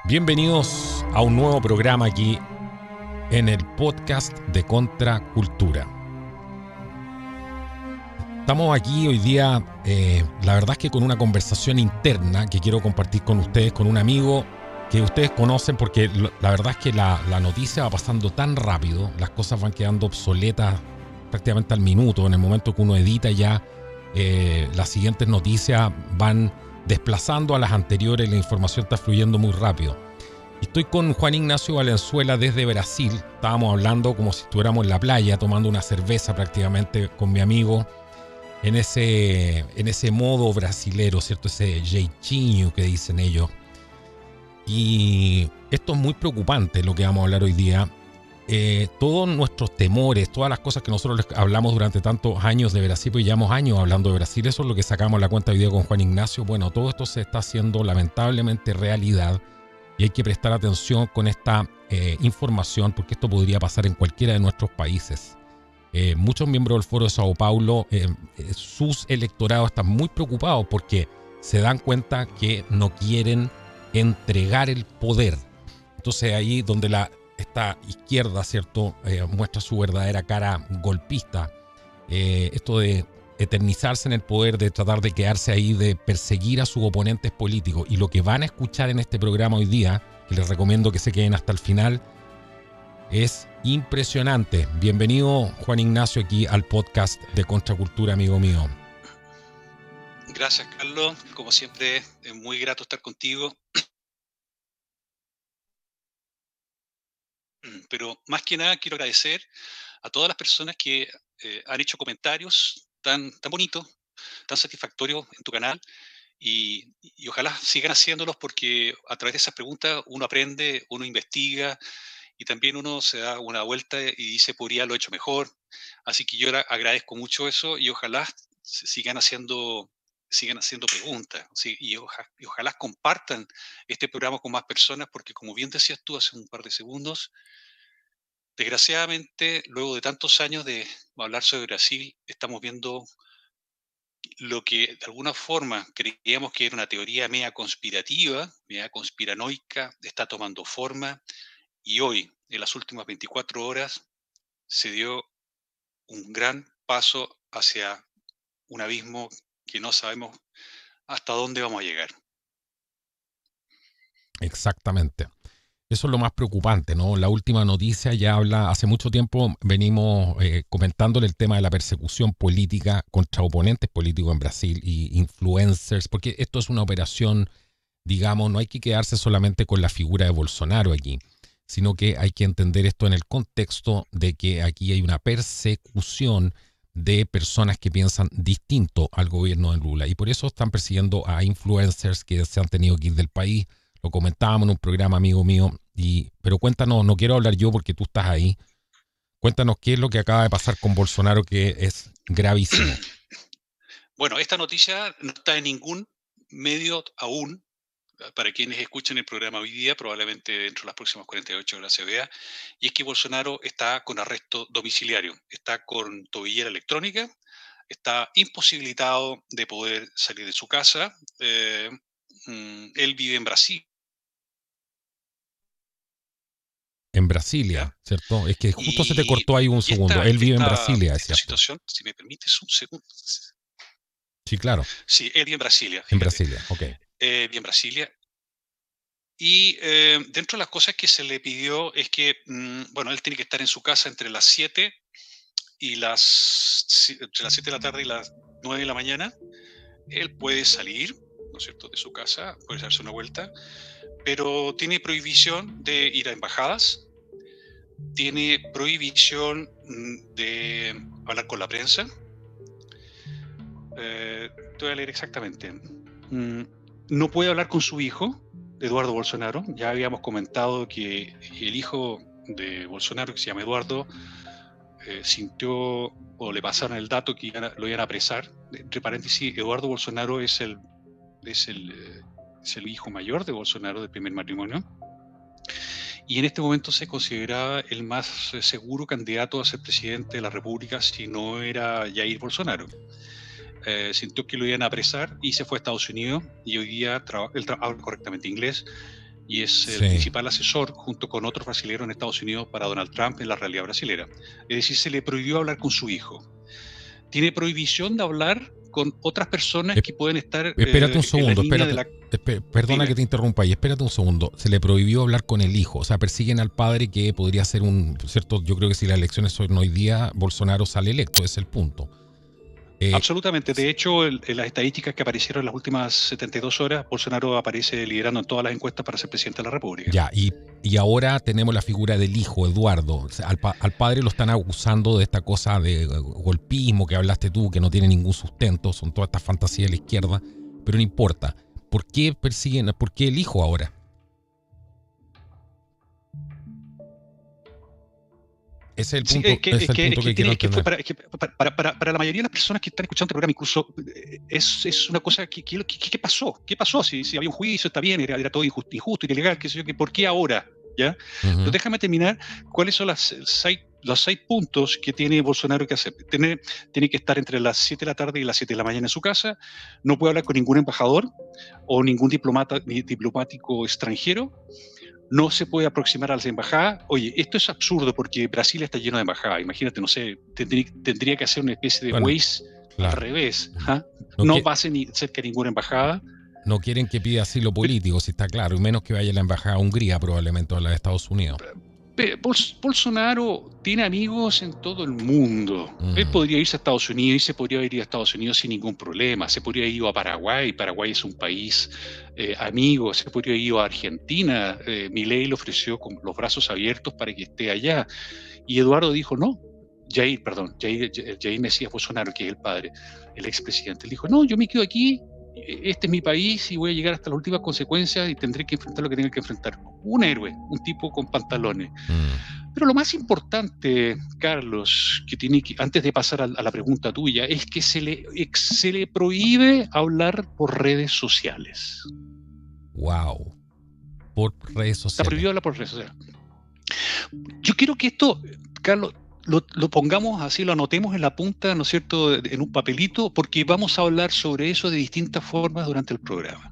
Bienvenidos a un nuevo programa aquí en el podcast de Contracultura. Estamos aquí hoy día, la verdad es que con una conversación interna que quiero compartir con ustedes, con un amigo que ustedes conocen, porque la verdad es que la noticia va pasando tan rápido, las cosas van quedando obsoletas prácticamente al minuto. En el momento que uno edita ya, las siguientes noticias van desplazando a las anteriores, la información está fluyendo muy rápido. Estoy con Juan Ignacio Valenzuela desde Brasil. Estábamos hablando como si estuviéramos en la playa, tomando una cerveza prácticamente con mi amigo, en ese modo brasilero, ¿cierto? Ese jeitinho que dicen ellos. Y esto es muy preocupante, lo que vamos a hablar hoy día. Todos nuestros temores, todas las cosas que nosotros les hablamos durante tantos años de Brasil, pues llevamos años hablando de Brasil, eso es lo que sacamos la cuenta hoy día con Juan Ignacio. Bueno, todo esto se está haciendo lamentablemente realidad y hay que prestar atención con esta información, porque esto podría pasar en cualquiera de nuestros países. Muchos miembros del Foro de Sao Paulo, sus electorados están muy preocupados porque se dan cuenta que no quieren entregar el poder. Entonces ahí donde esta izquierda, ¿cierto?, muestra su verdadera cara golpista. Esto de eternizarse en el poder, de tratar de quedarse ahí, de perseguir a sus oponentes políticos. Y lo que van a escuchar en este programa hoy día, que les recomiendo que se queden hasta el final, es impresionante. Bienvenido, Juan Ignacio, aquí al podcast de Contracultura, amigo mío. Gracias, Carlos. Como siempre, es muy grato estar contigo. Pero más que nada quiero agradecer a todas las personas que han hecho comentarios tan bonitos, tan satisfactorios en tu canal y ojalá sigan haciéndolos porque a través de esas preguntas uno aprende, uno investiga y también uno se da una vuelta y dice, podría lo he hecho mejor. Así que yo agradezco mucho eso y ojalá sigan haciendo preguntas, ¿sí? Y ojalá compartan este programa con más personas porque como bien decías tú hace un par de segundos, desgraciadamente, luego de tantos años de hablar sobre Brasil, estamos viendo lo que de alguna forma creíamos que era una teoría media conspirativa, media conspiranoica, está tomando forma y hoy, en las últimas 24 horas, se dio un gran paso hacia un abismo que no sabemos hasta dónde vamos a llegar. Exactamente. Eso es lo más preocupante, ¿no? La última noticia ya habla, hace mucho tiempo venimos comentándole el tema de la persecución política contra oponentes políticos en Brasil y influencers, porque esto es una operación, digamos, no hay que quedarse solamente con la figura de Bolsonaro aquí, sino que hay que entender esto en el contexto de que aquí hay una persecución de personas que piensan distinto al gobierno de Lula y por eso están persiguiendo a influencers que se han tenido que ir del país. Lo comentábamos en un programa, amigo mío, pero cuéntanos, no quiero hablar yo porque tú estás ahí, cuéntanos qué es lo que acaba de pasar con Bolsonaro, que es gravísimo. Bueno, esta noticia no está en ningún medio aún. Para quienes escuchen el programa hoy día, probablemente dentro de las próximas 48 horas se vea, y es que Bolsonaro está con arresto domiciliario, está con tobillera electrónica, está imposibilitado de poder salir de su casa. Él vive en Brasil, En ¿ya? Brasilia, ¿cierto? Es que justo se te Y, cortó ahí un y segundo. Él vive en Brasilia, esta decías tú. situación, si me permites un segundo. Sí, claro, Sí, él vive en Brasilia, en fíjate. Brasilia, ok. Vive en Brasilia. Y dentro de las cosas que se le pidió es que, bueno, él tiene que estar en su casa entre las 7 entre las 7 de la tarde y las 9 de la mañana. Él puede salir, ¿no es cierto?, de su casa, puede darse una vuelta, pero tiene prohibición de ir a embajadas, tiene prohibición de hablar con la prensa. Te voy a leer exactamente. Mm, no puede hablar con su hijo, Eduardo Bolsonaro. Ya habíamos comentado que el hijo de Bolsonaro, que se llama Eduardo, sintió o le pasaron el dato que lo iban a apresar. Entre paréntesis, Eduardo Bolsonaro es el hijo mayor de Bolsonaro del primer matrimonio. Y en este momento se consideraba el más seguro candidato a ser presidente de la República si no era Jair Bolsonaro. Sintió que lo iban a apresar y se fue a Estados Unidos y hoy día él habla correctamente inglés y es el Sí. principal asesor junto con otros brasileños en Estados Unidos para Donald Trump en la realidad brasilera. Es decir, se le prohibió hablar con su hijo. Tiene prohibición de hablar con otras personas que pueden estar Espérate un en la segundo, línea de la... perdona Dime. que te interrumpa ahí, espérate un segundo. Se le prohibió hablar con el hijo, o sea, persiguen al padre que podría ser cierto, yo creo que si las elecciones son hoy día, Bolsonaro sale electo, ese es el punto. Absolutamente. De hecho, en las estadísticas que aparecieron en las últimas 72 horas, Bolsonaro aparece liderando en todas las encuestas para ser presidente de la República. Ya, y ahora tenemos la figura del hijo, Eduardo. O sea, al padre lo están acusando de esta cosa de golpismo que hablaste tú, que no tiene ningún sustento, son todas estas fantasías de la izquierda, pero no importa. ¿Por qué persiguen, por qué el hijo ahora? Ese es el punto, que quiero entender. Para la mayoría de las personas que están escuchando este programa, incluso es una cosa ¿qué pasó? ¿Qué pasó? Si había un juicio, está bien, era todo injusto, ilegal, qué sé yo, ¿por qué ahora? ¿Ya? Pero déjame terminar. ¿Cuáles son los 6 puntos que tiene Bolsonaro que hacer? Tiene que estar entre las 7 de la tarde y las 7 de la mañana en su casa. No puede hablar con ningún embajador o ningún diplomático extranjero. No se puede aproximar a las embajadas. Oye, esto es absurdo porque Brasil está lleno de embajadas. Imagínate, no sé, tendría que hacer una especie de Waze al revés. No pase ni cerca de ninguna embajada. No quieren que pida asilo político, si está claro, y menos que vaya a la embajada a Hungría, probablemente, o a la de Estados Unidos. Bolsonaro tiene amigos en todo el mundo. Él podría irse a Estados Unidos y se podría ir a Estados Unidos sin ningún problema. Se podría ir a Paraguay. Paraguay es un país amigo. Se podría ir a Argentina. Milei le ofreció con los brazos abiertos para que esté allá. Y Eduardo dijo no. Jair Mesías Bolsonaro, que es el padre, el expresidente, él dijo, no, yo me quedo aquí. Este es mi país y voy a llegar hasta las últimas consecuencias y tendré que enfrentar lo que tenga que enfrentar. Un héroe, un tipo con pantalones. Pero lo más importante, Carlos, que tiene que, antes de pasar a la pregunta tuya, es que se le prohíbe hablar por redes sociales. Wow. Por redes sociales. Está prohibido hablar por redes sociales. Yo quiero que esto, Carlos, lo pongamos así, lo anotemos en la punta, ¿no es cierto?, en un papelito, porque vamos a hablar sobre eso de distintas formas durante el programa.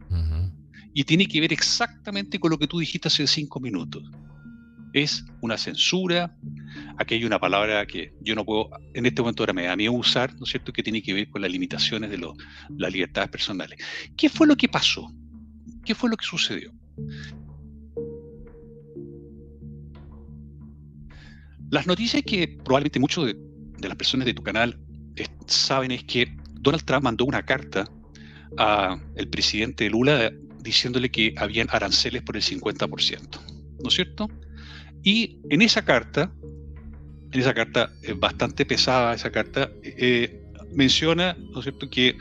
Y tiene que ver exactamente con lo que tú dijiste hace 5 minutos. Es una censura. Aquí hay una palabra que yo no puedo, en este momento ahora me da miedo usar, ¿no es cierto?, que tiene que ver con las limitaciones de las libertades personales. ¿Qué fue lo que pasó? ¿Qué fue lo que sucedió? Las noticias que probablemente muchos de las personas de tu canal saben es que Donald Trump mandó una carta al presidente Lula diciéndole que habían aranceles por el 50%, ¿no es cierto? Y en esa carta bastante pesada, esa carta menciona, ¿no es cierto?, que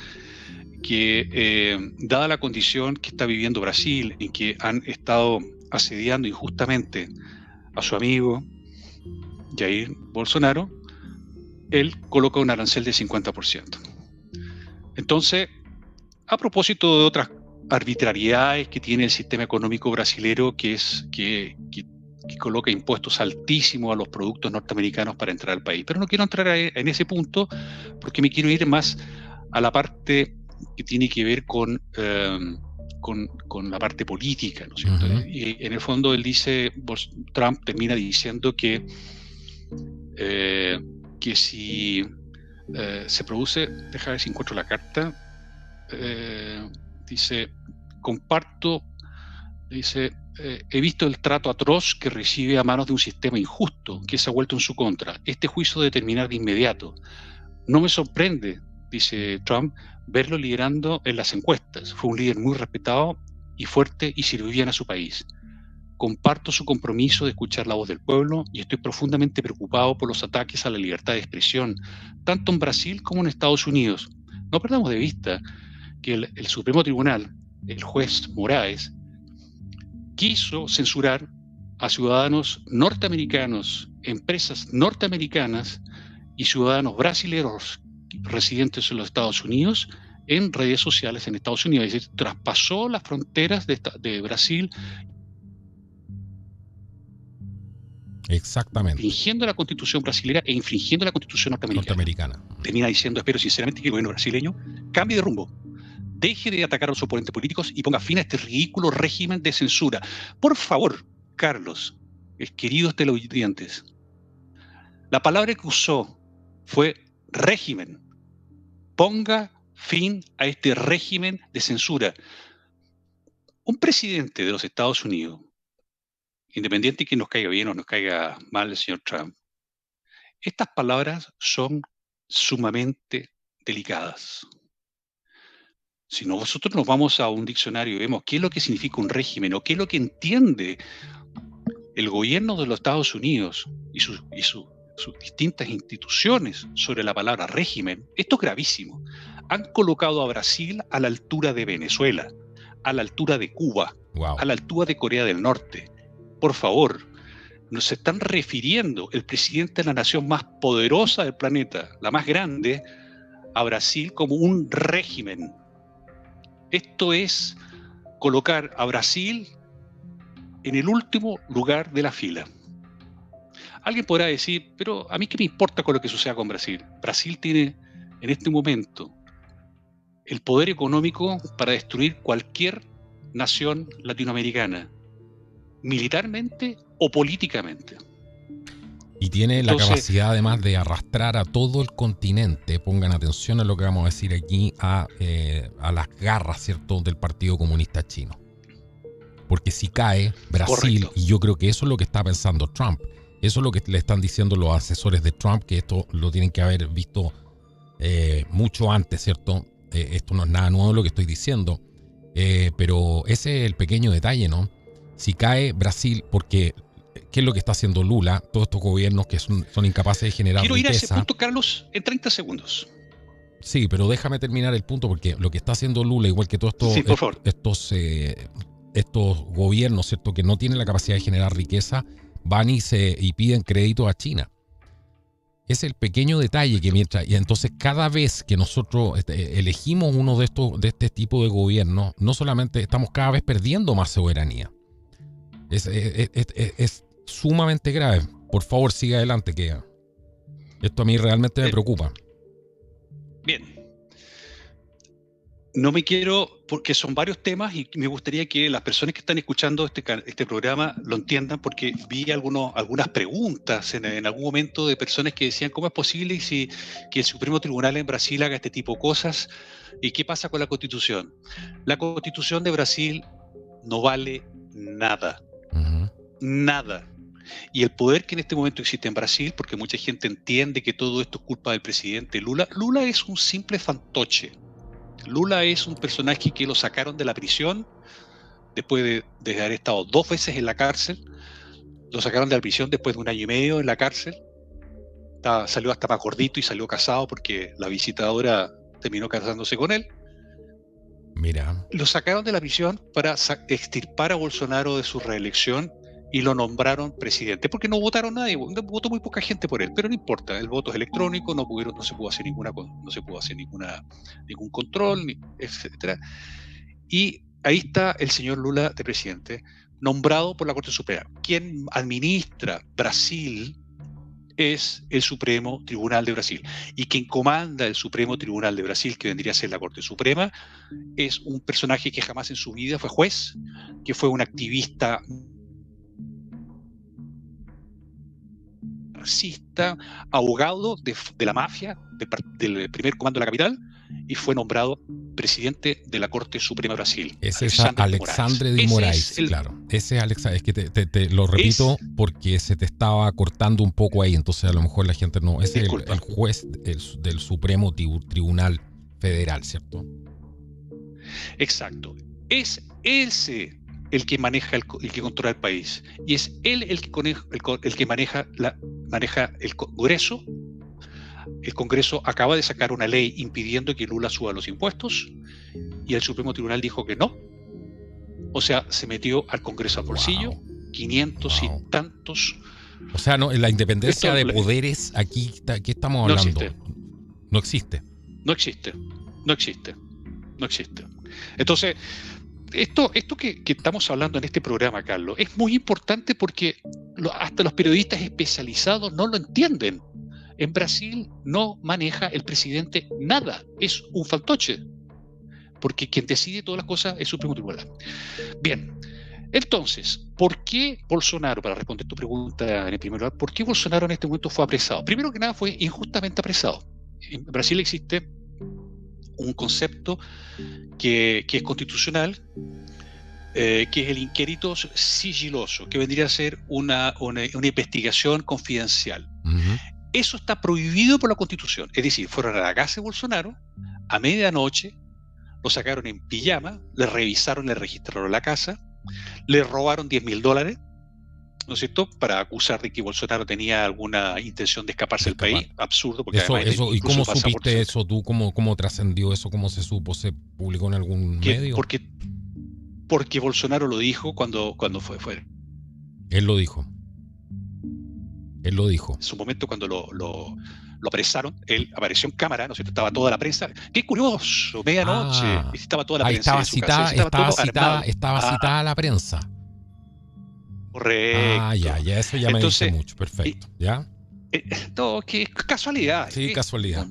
dada la condición que está viviendo Brasil, en que han estado asediando injustamente a su amigo Jair Bolsonaro, él coloca un arancel del 50%. Entonces, a propósito de otras arbitrariedades que tiene el sistema económico brasilero, que coloca impuestos altísimos a los productos norteamericanos para entrar al país. Pero no quiero entrar en ese punto porque me quiero ir más a la parte que tiene que ver con la parte política, ¿no es cierto? Y en el fondo él dice, Trump termina diciendo que si se produce, deja ver si encuentro la carta, dice, he visto el trato atroz que recibe a manos de un sistema injusto que se ha vuelto en su contra. Este juicio debe terminar de inmediato. No me sorprende, dice Trump, verlo liderando en las encuestas. Fue un líder muy respetado y fuerte y sirvió bien a su país. Comparto su compromiso de escuchar la voz del pueblo y estoy profundamente preocupado por los ataques a la libertad de expresión, tanto en Brasil como en Estados Unidos. No perdamos de vista que el Supremo Tribunal, el juez Moraes, quiso censurar a ciudadanos norteamericanos, empresas norteamericanas y ciudadanos brasileños residentes en los Estados Unidos en redes sociales en Estados Unidos. Es decir, traspasó las fronteras de Brasil. Exactamente. Infringiendo la constitución brasileña e infringiendo la constitución norteamericana. Termina diciendo, espero sinceramente que el gobierno brasileño cambie de rumbo, deje de atacar a los oponentes políticos y ponga fin a este ridículo régimen de censura. Por favor, Carlos, queridos televidentes, la palabra que usó fue régimen. Ponga fin a este régimen de censura. Un presidente de los Estados Unidos, independiente de que nos caiga bien o nos caiga mal el señor Trump, estas palabras son sumamente delicadas. Si nosotros nos vamos a un diccionario y vemos qué es lo que significa un régimen o qué es lo que entiende el gobierno de los Estados Unidos y sus distintas instituciones sobre la palabra régimen, esto es gravísimo. Han colocado a Brasil a la altura de Venezuela, a la altura de Cuba, a la altura de Corea del Norte. Por favor, nos están refiriendo el presidente de la nación más poderosa del planeta, la más grande, a Brasil como un régimen. Esto es colocar a Brasil en el último lugar de la fila. Alguien podrá decir, pero a mí qué me importa con lo que suceda con Brasil. Brasil tiene en este momento el poder económico para destruir cualquier nación latinoamericana, militarmente o políticamente. Y tiene la capacidad además de arrastrar a todo el continente, pongan atención a lo que vamos a decir aquí, a las garras, ¿cierto?, del Partido Comunista Chino. Porque si cae Brasil, correcto, y yo creo que eso es lo que está pensando Trump, eso es lo que le están diciendo los asesores de Trump, que esto lo tienen que haber visto mucho antes, ¿cierto? Esto no es nada nuevo lo que estoy diciendo, pero ese es el pequeño detalle, ¿no? Si cae Brasil, porque ¿qué es lo que está haciendo Lula? Todos estos gobiernos que son incapaces de generar riqueza. Quiero ir a ese punto, Carlos, en 30 segundos. Sí, pero déjame terminar el punto, porque lo que está haciendo Lula, igual que todos estos gobiernos, ¿cierto?, que no tienen la capacidad de generar riqueza, van y piden crédito a China. Es el pequeño detalle que y entonces cada vez que nosotros elegimos uno de este tipo de gobierno, no solamente estamos cada vez perdiendo más soberanía. Es sumamente grave. Por favor, siga adelante, que esto a mí realmente me preocupa. Bien. No me quiero, porque son varios temas y me gustaría que las personas que están escuchando este programa lo entiendan, porque vi algunas preguntas en algún momento de personas que decían cómo es posible que el Supremo Tribunal en Brasil haga este tipo de cosas y qué pasa con la Constitución. La Constitución de Brasil no vale nada. Nada. Y el poder que en este momento existe en Brasil, porque mucha gente entiende que todo esto es culpa del presidente Lula. Lula es un simple fantoche. Lula es un personaje que lo sacaron de la prisión después de haber estado 2 veces en la cárcel. Lo sacaron de la prisión después de 1 año y medio en la cárcel. Salió hasta más gordito y salió casado porque la visitadora terminó casándose con él. Mira. Lo sacaron de la prisión para extirpar a Bolsonaro de su reelección y lo nombraron presidente, porque no votaron nadie, votó muy poca gente por él, pero no importa, el voto es electrónico, no se pudo hacer ningún control, etcétera. Y ahí está el señor Lula de presidente, nombrado por la Corte Suprema. Quien administra Brasil es el Supremo Tribunal de Brasil. Y quien comanda el Supremo Tribunal de Brasil, que vendría a ser la Corte Suprema, es un personaje que jamás en su vida fue juez, que fue un activista marxista, abogado de la mafia, del primer comando de la capital, y fue nombrado presidente de la Corte Suprema de Brasil. Ese es Alexandre de Moraes, claro. Ese es Alexandre, es que te lo repito porque se te estaba cortando un poco ahí, entonces a lo mejor la gente no... Ese es el juez del Supremo Tribunal Federal, ¿cierto? Exacto. Es ese el que maneja el que controla el país. Y es él el que maneja el Congreso. El Congreso acaba de sacar una ley impidiendo que Lula suba los impuestos y el Supremo Tribunal dijo que no. O sea, se metió al Congreso al bolsillo, 500 y tantos. O sea, no, la independencia de poderes aquí, ¿qué estamos hablando? No existe. No existe. No existe. No existe. Entonces, esto que estamos hablando en este programa, Carlos, es muy importante porque hasta los periodistas especializados no lo entienden. En Brasil no maneja el presidente nada, es un fantoche. porque quien decide todas las cosas es el Supremo Tribunal. Bien, entonces, ¿por qué Bolsonaro, para responder tu pregunta en el primer lugar, por qué Bolsonaro en este momento fue apresado? Primero que nada, fue injustamente apresado. En Brasil existe un concepto que es constitucional, que es el inquérito sigiloso, que vendría a ser una investigación confidencial. Ujú. Eso está prohibido por la Constitución. Es decir, fueron a la casa de Bolsonaro a medianoche, lo sacaron en pijama, le revisaron, le registraron la casa, le robaron $10.000, ¿no es cierto?, para acusar de que Bolsonaro tenía alguna intención de escaparse del país. Absurdo, porque además ¿Y incluso cómo el pasaporte supiste eso tú? ¿Cómo trascendió eso? ¿Cómo se supo? ¿Se publicó en algún medio? Porque Bolsonaro lo dijo cuando fue. Él lo dijo. En su momento, cuando lo apresaron, él apareció en cámara, ¿no es cierto? Estaba toda la prensa. ¡Qué curioso! Medianoche. Estaba toda la prensa en su casa. Estaba citada la prensa. Correcto. Ya, eso ya entonces, me dice mucho. Perfecto. ¿Ya? No, que casualidad. Sí, casualidad.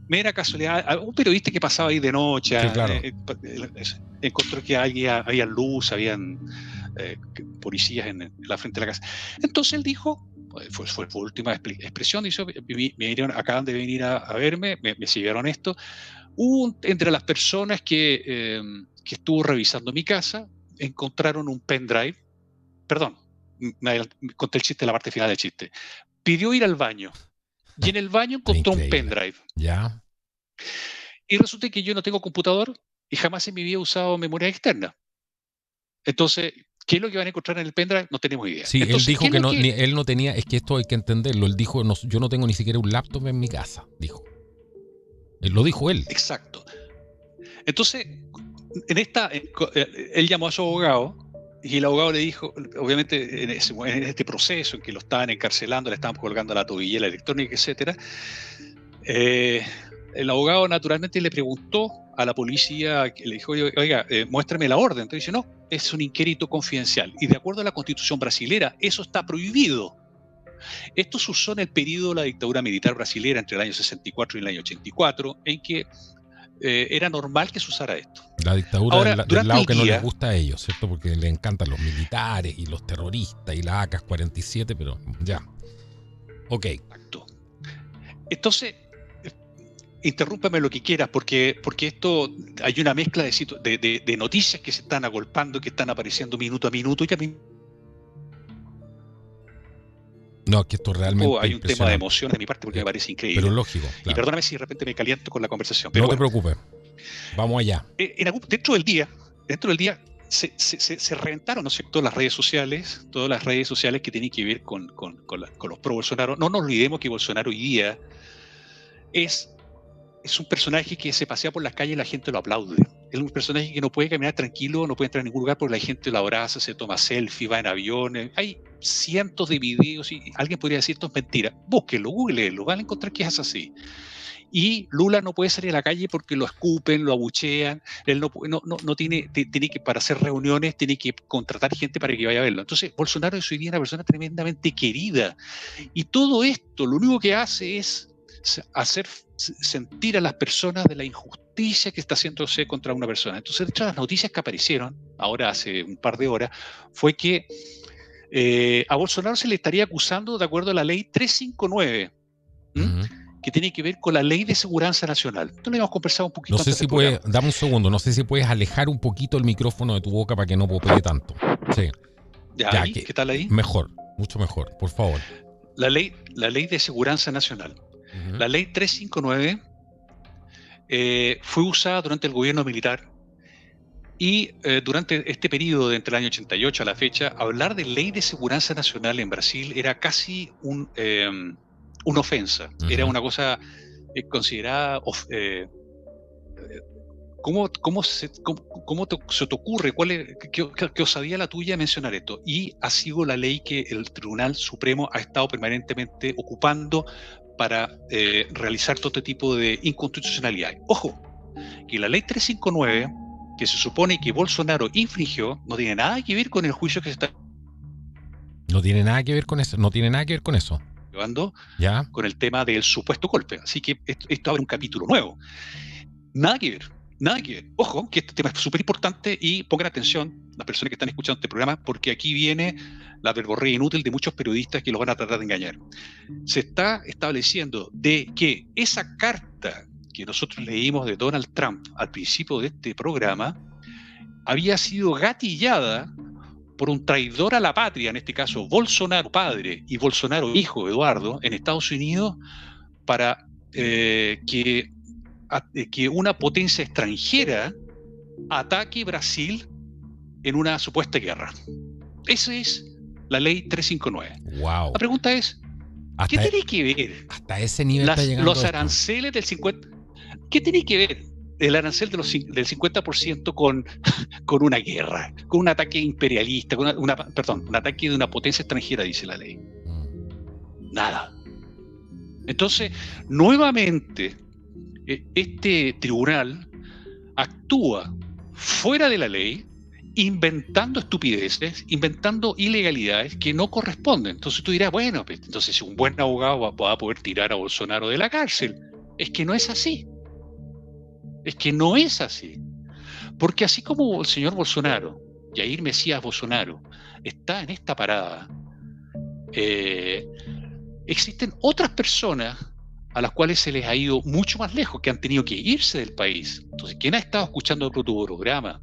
Mera casualidad. Un periodista que pasaba ahí de noche, sí, claro. encontró que había luz, habían policías en la frente de la casa. Entonces él dijo, fue su última expresión, dice, acaban de venir a verme, me siguieron esto. Entre las personas que estuvo revisando mi casa, encontraron un pendrive. Perdón, me conté el chiste, la parte final del chiste. Pidió ir al baño y en el baño encontró un pendrive. Ya. Y resulta que yo no tengo computador y jamás en mi vida he usado memoria externa. Entonces, ¿qué es lo que van a encontrar en el pendrive? No tenemos idea. Sí, entonces, él dijo que él no tenía, es que esto hay que entenderlo, él dijo, no, yo no tengo ni siquiera un laptop en mi casa, dijo. Lo dijo él. Exacto. Entonces, él llamó a su abogado y el abogado le dijo, obviamente en este proceso en que lo estaban encarcelando, le estaban colgando la tobillera electrónica, etcétera, el abogado naturalmente le preguntó a la policía, le dijo, oiga, muéstrame la orden. Entonces dice, no, es un inquérito confidencial. Y de acuerdo a la Constitución brasilera, eso está prohibido. Esto se usó en el periodo de la dictadura militar brasilera entre el año 64 y el año 84, en que era normal que se usara esto. La dictadura ahora, del lado que no les gusta a ellos, ¿cierto? Porque les encantan los militares y los terroristas y la AK-47, pero ya. Ok. Exacto. Entonces, interrúmpame lo que quieras, porque esto hay una mezcla de noticias que se están agolpando, que están apareciendo minuto a minuto, y a mí no, que esto realmente hay un tema de emoción de mi parte porque me parece increíble. Pero lógico, claro. Y perdóname si de repente me caliento con la conversación. Pero no te preocupes, vamos allá. Dentro del día se reventaron, ¿no es cierto?, las redes sociales, todas las redes sociales que tienen que ver con los pro Bolsonaro. No nos olvidemos que Bolsonaro hoy día es un personaje que se pasea por las calles y la gente lo aplaude. Es un personaje que no puede caminar tranquilo, no puede entrar a ningún lugar porque la gente lo abraza, se toma selfie, va en aviones. Hay cientos de videos y alguien podría decir esto es mentira. Búsquenlo, googleenlo, van a encontrar que es así. Y Lula no puede salir a la calle porque lo escupen, lo abuchean. Él no tiene que, para hacer reuniones, tiene que contratar gente para que vaya a verlo. Entonces, Bolsonaro es hoy día una persona tremendamente querida. Y todo esto lo único que hace es hacer sentir a las personas de la injusticia que está haciéndose contra una persona. Entonces, de hecho, las noticias que aparecieron ahora hace un par de horas fue que a Bolsonaro se le estaría acusando de acuerdo a la ley 359, que tiene que ver con la ley de seguridad nacional. Esto lo hemos conversado un poquito. No sé si puedes, dame un segundo, no sé si puedes alejar un poquito el micrófono de tu boca para que no popee tanto. Sí. Ya, ¿qué tal ahí? Mejor, mucho mejor, por favor. La ley de seguridad nacional. La ley 359 fue usada durante el gobierno militar y durante este periodo de entre el año 88 a la fecha, hablar de ley de seguridad nacional en Brasil era casi una ofensa. Era una cosa considerada... ¿Cómo se te ocurre? ¿Qué osadía la tuya mencionar esto? Y ha sido la ley que el Tribunal Supremo ha estado permanentemente ocupando para realizar todo este tipo de inconstitucionalidad. Ojo, que la ley 359, que se supone que Bolsonaro infringió, no tiene nada que ver con el juicio que se está... No tiene nada que ver con eso, no tiene nada que ver con eso. Llevando ¿Ya? Con el tema del supuesto golpe. Así que esto abre un capítulo nuevo. Nada que ver. Nada que ver. Ojo, que este tema es súper importante y pongan atención las personas que están escuchando este programa, porque aquí viene la verborrea inútil de muchos periodistas que los van a tratar de engañar. Se está estableciendo de que esa carta que nosotros leímos de Donald Trump al principio de este programa había sido gatillada por un traidor a la patria, en este caso Bolsonaro padre y Bolsonaro hijo, Eduardo, en Estados Unidos, para que una potencia extranjera ataque Brasil en una supuesta guerra. Esa es la ley 359. Wow. La pregunta es, ¿qué Hasta, tiene que ver hasta ese nivel está llegando los esto. aranceles del 50%? ¿Qué tiene que ver el arancel del 50% con una guerra, con un ataque imperialista, con un ataque de una potencia extranjera, dice la ley? Nada. Entonces, nuevamente, este tribunal actúa fuera de la ley, inventando estupideces, inventando ilegalidades que no corresponden. Entonces tú dirás, bueno, pues, entonces si un buen abogado va a poder tirar a Bolsonaro de la cárcel. Es que no es así. Es que no es así. Porque así como el señor Bolsonaro, Jair Mesías Bolsonaro, está en esta parada, existen otras personas a las cuales se les ha ido mucho más lejos, que han tenido que irse del país. Entonces, quien ha estado escuchando tu programa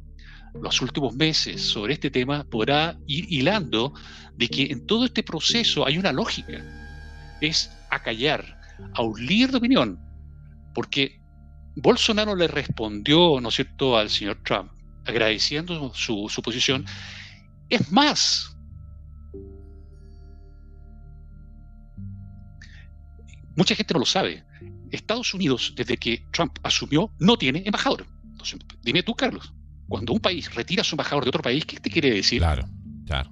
los últimos meses sobre este tema podrá ir hilando de que en todo este proceso hay una lógica. Es acallar a un líder de opinión, porque Bolsonaro le respondió, ¿no es cierto?, al señor Trump, agradeciendo su posición. Es más, mucha gente no lo sabe. Estados Unidos, desde que Trump asumió, no tiene embajador. Entonces, dime tú, Carlos, cuando un país retira a su embajador de otro país, ¿qué te quiere decir? Claro, claro.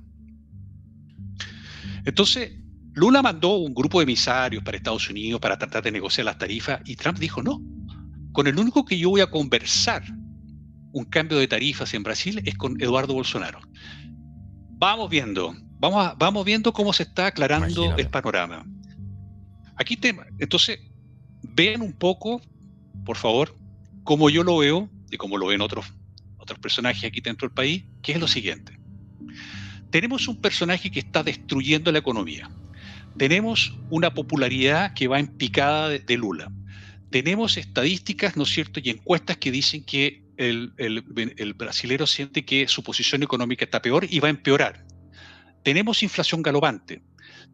Entonces, Lula mandó un grupo de emisarios para Estados Unidos para tratar de negociar las tarifas y Trump dijo no. Con el único que yo voy a conversar un cambio de tarifas en Brasil es con Eduardo Bolsonaro. Vamos viendo cómo se está aclarando el panorama. Aquí entonces, vean un poco, por favor, cómo yo lo veo y cómo lo ven otros personajes aquí dentro del país, que es lo siguiente. Tenemos un personaje que está destruyendo la economía. Tenemos una popularidad que va en picada de Lula. Tenemos estadísticas, ¿no es cierto?, y encuestas que dicen que el brasilero siente que su posición económica está peor y va a empeorar. Tenemos inflación galopante.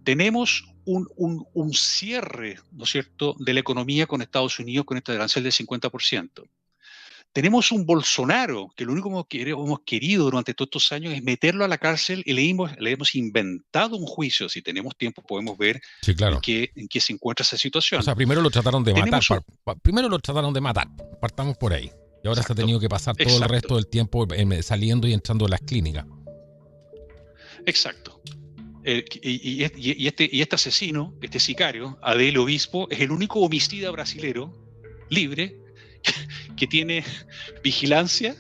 Tenemos un cierre, ¿no es cierto?, de la economía con Estados Unidos con este arancel del 50%. Tenemos un Bolsonaro que lo único que hemos querido durante todos estos años es meterlo a la cárcel y le hemos inventado un juicio. Si tenemos tiempo podemos ver sí, claro. en qué se encuentra esa situación. O sea, primero lo trataron de matar. Primero lo trataron de matar. Partamos por ahí. Y ahora se ha tenido que pasar todo el resto del tiempo saliendo y entrando en las clínicas. Exacto. Y este asesino, este sicario, Adele Obispo, es el único homicida brasilero libre que tiene vigilancia,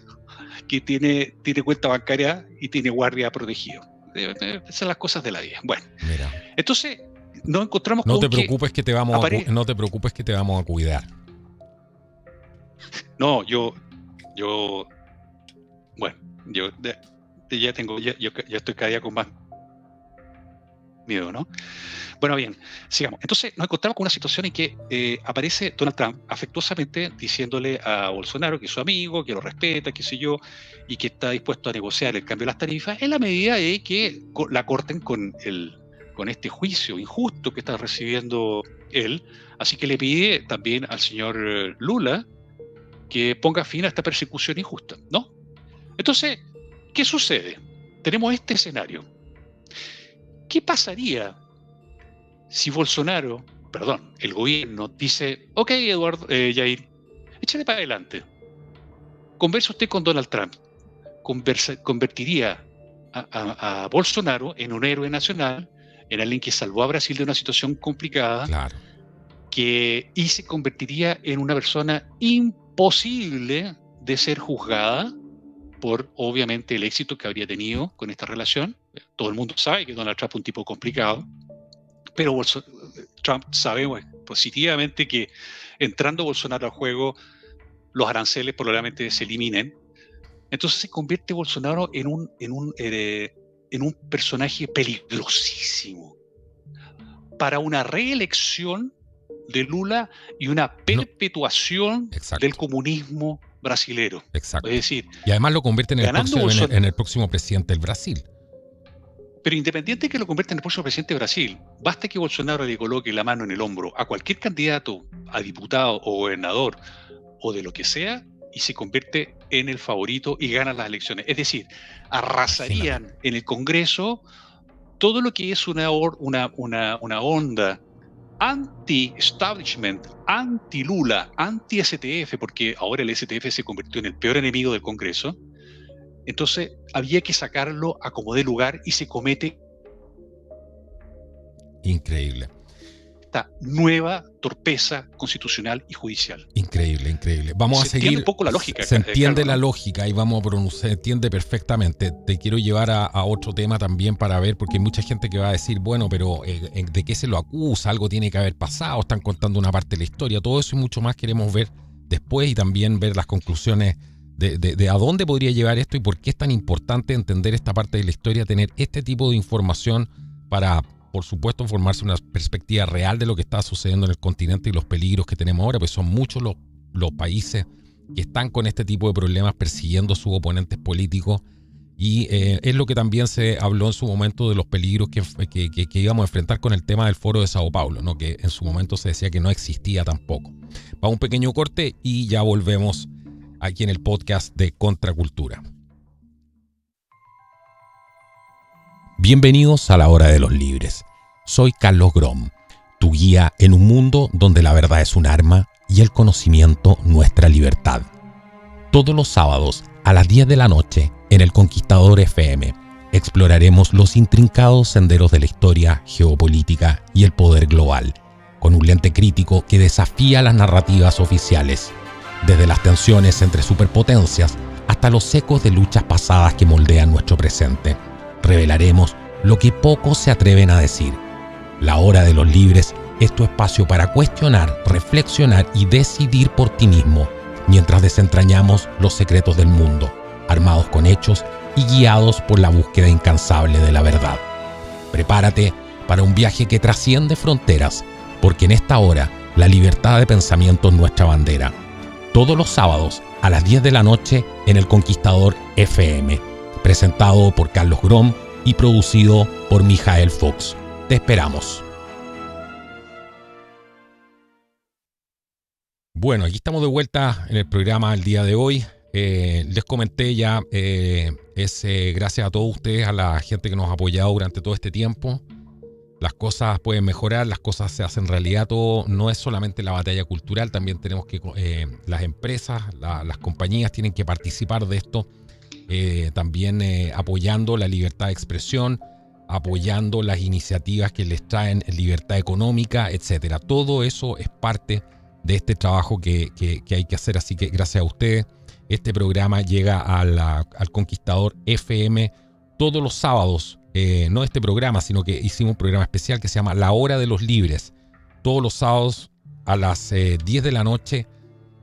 que tiene cuenta bancaria y tiene guardia protegido. Esas son las cosas de la vida. Bueno, mira. Entonces nos encontramos no con te preocupes que te vamos no te preocupes que te vamos a cuidar. No, yo ya estoy cada día con más miedo, ¿no? Bueno, bien, sigamos. Entonces nos encontramos con una situación en que aparece Donald Trump afectuosamente diciéndole a Bolsonaro que es su amigo, que lo respeta, qué sé yo, y que está dispuesto a negociar el cambio de las tarifas en la medida de que la corten con este juicio injusto que está recibiendo él. Así que le pide también al señor Lula que ponga fin a esta persecución injusta, ¿no? Entonces, ¿qué sucede? Tenemos este escenario. ¿Qué pasaría si el gobierno dice, ok, Eduardo, Jair, échale para adelante, converse usted con Donald Trump, convertiría a Bolsonaro en un héroe nacional, en alguien que salvó a Brasil de una situación complicada, claro, y se convertiría en una persona imposible de ser juzgada por, obviamente, el éxito que habría tenido con esta relación. Todo el mundo sabe que Donald Trump es un tipo complicado, pero Trump sabe positivamente que entrando Bolsonaro al juego los aranceles probablemente se eliminen. Entonces se convierte Bolsonaro en un personaje peligrosísimo para una reelección de Lula y una No, perpetuación del exacto, comunismo brasilero. Es exacto. decir, Y además lo convierte ganando Bolsonaro, en el próximo presidente del Brasil. pero independiente de que lo convierta en el próximo presidente de Brasil, basta que Bolsonaro le coloque la mano en el hombro a cualquier candidato a diputado o gobernador o de lo que sea, y se convierte en el favorito y gana las elecciones. Es decir, Imagínate. arrasarían en el Congreso todo lo que es una onda anti-establishment, anti-Lula, anti-STF, porque ahora el STF se convirtió en el peor enemigo del Congreso. Entonces había que sacarlo a como dé lugar y se comete Increíble. esta nueva torpeza constitucional y judicial. Increíble, increíble. Vamos a Se entiende seguir. un poco la lógica, Se entiende Carlos, la ¿no? lógica y vamos a pronunciar, se entiende perfectamente. Te quiero llevar a otro tema también para ver, porque hay mucha gente que va a decir, bueno, pero ¿de qué se lo acusa? Algo tiene que haber pasado, están contando una parte de la historia. Todo eso y mucho más queremos ver después y también ver las conclusiones de a dónde podría llevar esto y por qué es tan importante entender esta parte de la historia, tener este tipo de información para, por supuesto, formarse una perspectiva real de lo que está sucediendo en el continente y los peligros que tenemos ahora, pues son muchos los países que están con este tipo de problemas persiguiendo a sus oponentes políticos y es lo que también se habló en su momento de los peligros que íbamos a enfrentar con el tema del Foro de Sao Paulo, ¿no? Que en su momento se decía que no existía tampoco. Vamos a un pequeño corte y ya volvemos aquí en el podcast de Contracultura. Bienvenidos a la Hora de los Libres. Soy Carlos Grom, tu guía en un mundo donde la verdad es un arma y el conocimiento nuestra libertad. Todos los sábados a las 10 de la noche en El Conquistador FM exploraremos los intrincados senderos de la historia, geopolítica y el poder global, con un lente crítico que desafía las narrativas oficiales, desde las tensiones entre superpotencias hasta los ecos de luchas pasadas que moldean nuestro presente. Revelaremos lo que pocos se atreven a decir. La Hora de los Libres es tu espacio para cuestionar, reflexionar y decidir por ti mismo, mientras desentrañamos los secretos del mundo, armados con hechos y guiados por la búsqueda incansable de la verdad. Prepárate para un viaje que trasciende fronteras, porque en esta hora la libertad de pensamiento es nuestra bandera. Todos los sábados a las 10 de la noche en El Conquistador FM, presentado por Carlos Grom y producido por Mijael Fox. Te esperamos. Bueno, aquí estamos de vuelta en el programa el día de hoy. Les comenté ya, gracias a todos ustedes, a la gente que nos ha apoyado durante todo este tiempo. Las cosas pueden mejorar, las cosas se hacen realidad. Todo no es solamente la batalla cultural, también tenemos que, las empresas, las compañías tienen que participar de esto, también apoyando la libertad de expresión, apoyando las iniciativas que les traen libertad económica, etcétera. Todo eso es parte de este trabajo que hay que hacer, así que gracias a ustedes este programa llega al Conquistador FM todos los sábados. No este programa, sino que hicimos un programa especial que se llama La Hora de los Libres. Todos los sábados a las 10 de la noche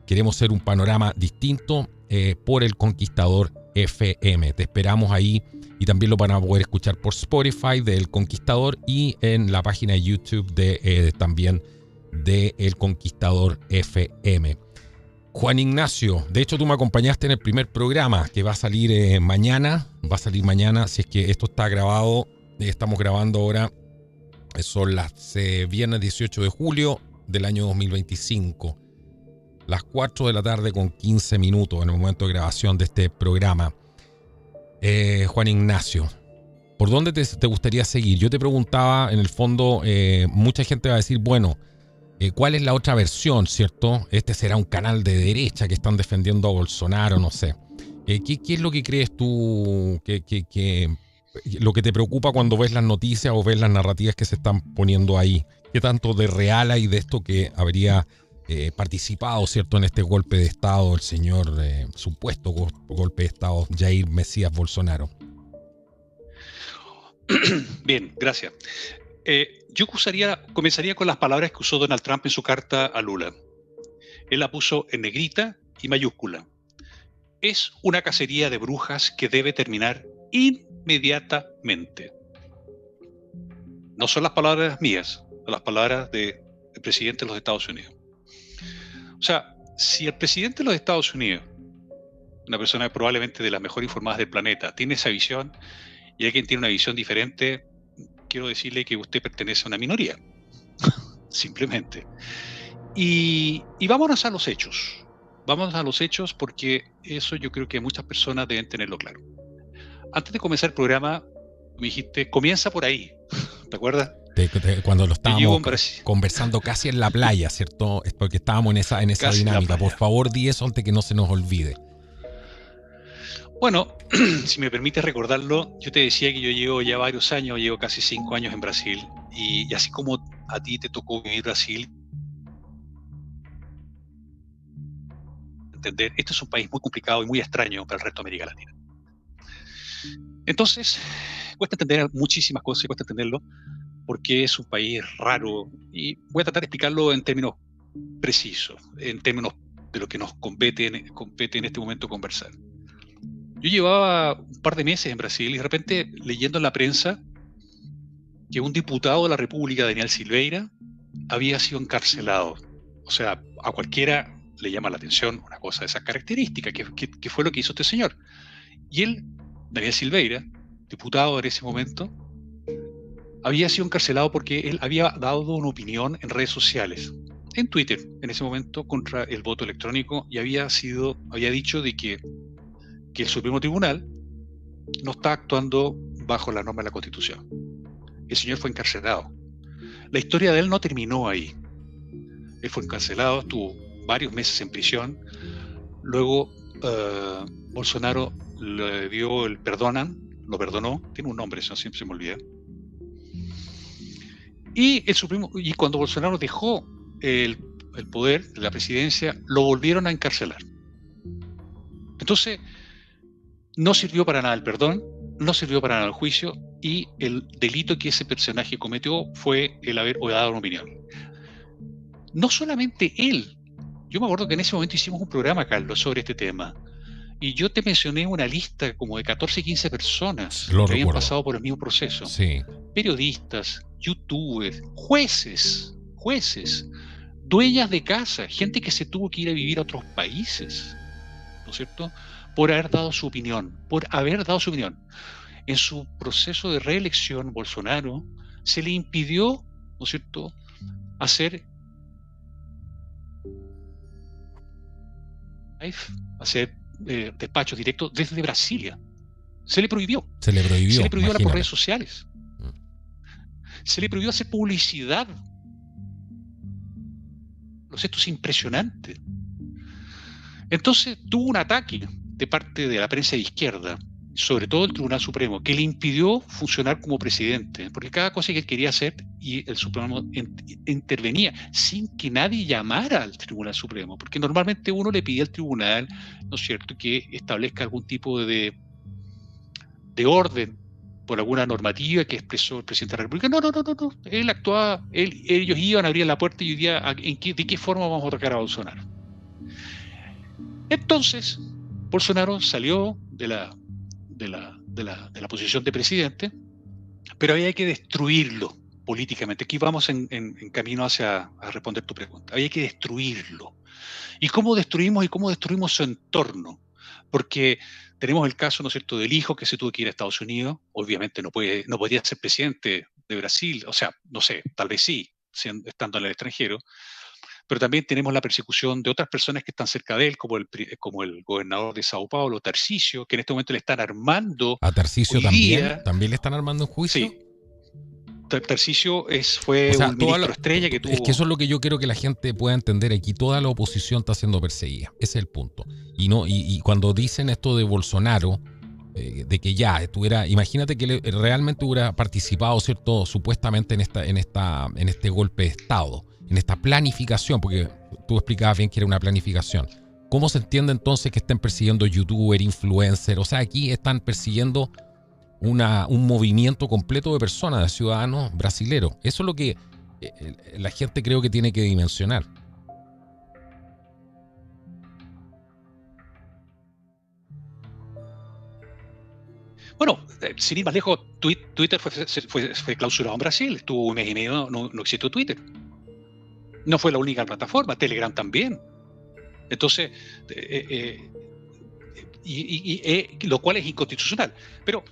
queremos hacer un panorama distinto por el Conquistador FM. Te esperamos ahí y también lo van a poder escuchar por Spotify del Conquistador y en la página de YouTube también de El Conquistador FM. Juan Ignacio, de hecho tú me acompañaste en el primer programa que va a salir mañana. Va a salir mañana, si es que esto está grabado. Estamos grabando ahora, son las viernes 18 de julio del año 2025. Las 4 de la tarde con 15 minutos en el momento de grabación de este programa. Juan Ignacio, ¿por dónde te gustaría seguir? Yo te preguntaba, en el fondo, mucha gente va a decir, bueno, ¿cuál es la otra versión, cierto? Este será un canal de derecha que están defendiendo a Bolsonaro, no sé. ¿Qué es lo que crees tú lo que te preocupa cuando ves las noticias o ves las narrativas que se están poniendo ahí? ¿Qué tanto de real hay de esto que habría participado, cierto, en este golpe de Estado el señor, supuesto golpe de Estado, Jair Mesías Bolsonaro? Bien, gracias. Yo comenzaría con las palabras que usó Donald Trump en su carta a Lula. Él la puso en negrita y mayúscula. Es una cacería de brujas que debe terminar inmediatamente. No son las palabras mías, son las palabras del presidente de los Estados Unidos. O sea, si el presidente de los Estados Unidos, una persona probablemente de las mejor informadas del planeta, tiene esa visión y hay quien tiene una visión diferente, quiero decirle que usted pertenece a una minoría, simplemente. Y vámonos a los hechos. Vámonos a los hechos porque eso yo creo que muchas personas deben tenerlo claro. Antes de comenzar el programa, me dijiste, comienza por ahí. ¿Te acuerdas? Cuando lo estábamos conversando casi en la playa, ¿cierto? Es porque estábamos en esa dinámica. Por favor, di eso antes que no se nos olvide. Bueno, si me permites recordarlo, yo te decía que yo llevo ya varios años, llevo casi 5 años en Brasil, y así como a ti te tocó vivir Brasil, entender, este es un país muy complicado y muy extraño para el resto de América Latina. Entonces, cuesta entender muchísimas cosas, cuesta entenderlo, porque es un país raro, y voy a tratar de explicarlo en términos precisos, en términos de lo que nos compete en este momento conversar. Yo llevaba un par de meses en Brasil y de repente leyendo en la prensa que un diputado de la República, Daniel Silveira, había sido encarcelado. O sea, a cualquiera le llama la atención una cosa de esa característica, que fue lo que hizo este señor. Y él, Daniel Silveira, diputado en ese momento, había sido encarcelado porque él había dado una opinión en redes sociales, en Twitter, en ese momento, contra el voto electrónico, y había dicho de que el Supremo Tribunal no está actuando bajo la norma de la Constitución. El señor fue encarcelado. La historia de él no terminó ahí. Él fue encarcelado, estuvo varios meses en prisión. Luego Bolsonaro le dio el lo perdonó, tiene un nombre, eso siempre se me olvida. Y cuando Bolsonaro dejó el poder de la presidencia, lo volvieron a encarcelar. Entonces, no sirvió para nada el perdón, no sirvió para nada el juicio, y el delito que ese personaje cometió fue el haber dado una opinión. No solamente él. Yo me acuerdo que en ese momento hicimos un programa, Carlos, sobre este tema, y yo te mencioné una lista como de 14, 15 personas que habían pasado por el mismo proceso. Sí. Periodistas, youtubers, jueces, dueñas de casa, gente que se tuvo que ir a vivir a otros países, ¿no es cierto?, por haber dado su opinión, En su proceso de reelección, Bolsonaro se le impidió, ¿no es cierto?, hacer despachos directos desde Brasilia. Se le prohibió. Se le prohibió hablar por redes sociales. Se le prohibió hacer publicidad. Esto es impresionante. Entonces tuvo un ataque de parte de la prensa de izquierda, sobre todo el Tribunal Supremo, que le impidió funcionar como presidente, porque cada cosa que él quería hacer, y el Supremo intervenía sin que nadie llamara al Tribunal Supremo, porque normalmente uno le pide al tribunal, ¿no es cierto?, que establezca algún tipo de orden por alguna normativa que expresó el presidente de la República. No. Él actuaba, ellos iban a abrir la puerta y hoy día, ¿de qué forma vamos a atacar a Bolsonaro? Entonces, Bolsonaro salió de la posición de presidente, pero había que destruirlo políticamente. Aquí vamos en camino a responder tu pregunta. Había que destruirlo. ¿Y cómo destruimos su entorno? Porque tenemos el caso, ¿no es cierto?, del hijo que se tuvo que ir a Estados Unidos. Obviamente no podía ser presidente de Brasil, o sea, no sé, tal vez sí, estando en el extranjero. Pero también tenemos la persecución de otras personas que están cerca de él, como el gobernador de Sao Paulo, Tarcísio, que en este momento le están armando. ¿A Tarcísio también le están armando un juicio? Sí. Tarcísio fue un ministro estrella que tuvo... Es que eso es lo que yo quiero que la gente pueda entender aquí. Toda la oposición está siendo perseguida. Ese es el punto. Y cuando dicen esto de Bolsonaro, de que ya estuviera... Imagínate que él realmente hubiera participado, ¿cierto?, supuestamente en este golpe de Estado, en esta planificación, porque tú explicabas bien que era una planificación. ¿Cómo se entiende entonces que estén persiguiendo youtuber, influencer? O sea, aquí están persiguiendo un movimiento completo de personas, de ciudadanos brasileros. Eso es lo que la gente creo que tiene que dimensionar. Bueno, sin ir más lejos, Twitter fue clausurado en Brasil, estuvo un mes y medio, no existió Twitter. No fue la única plataforma, Telegram también. Entonces, lo cual es inconstitucional. Pero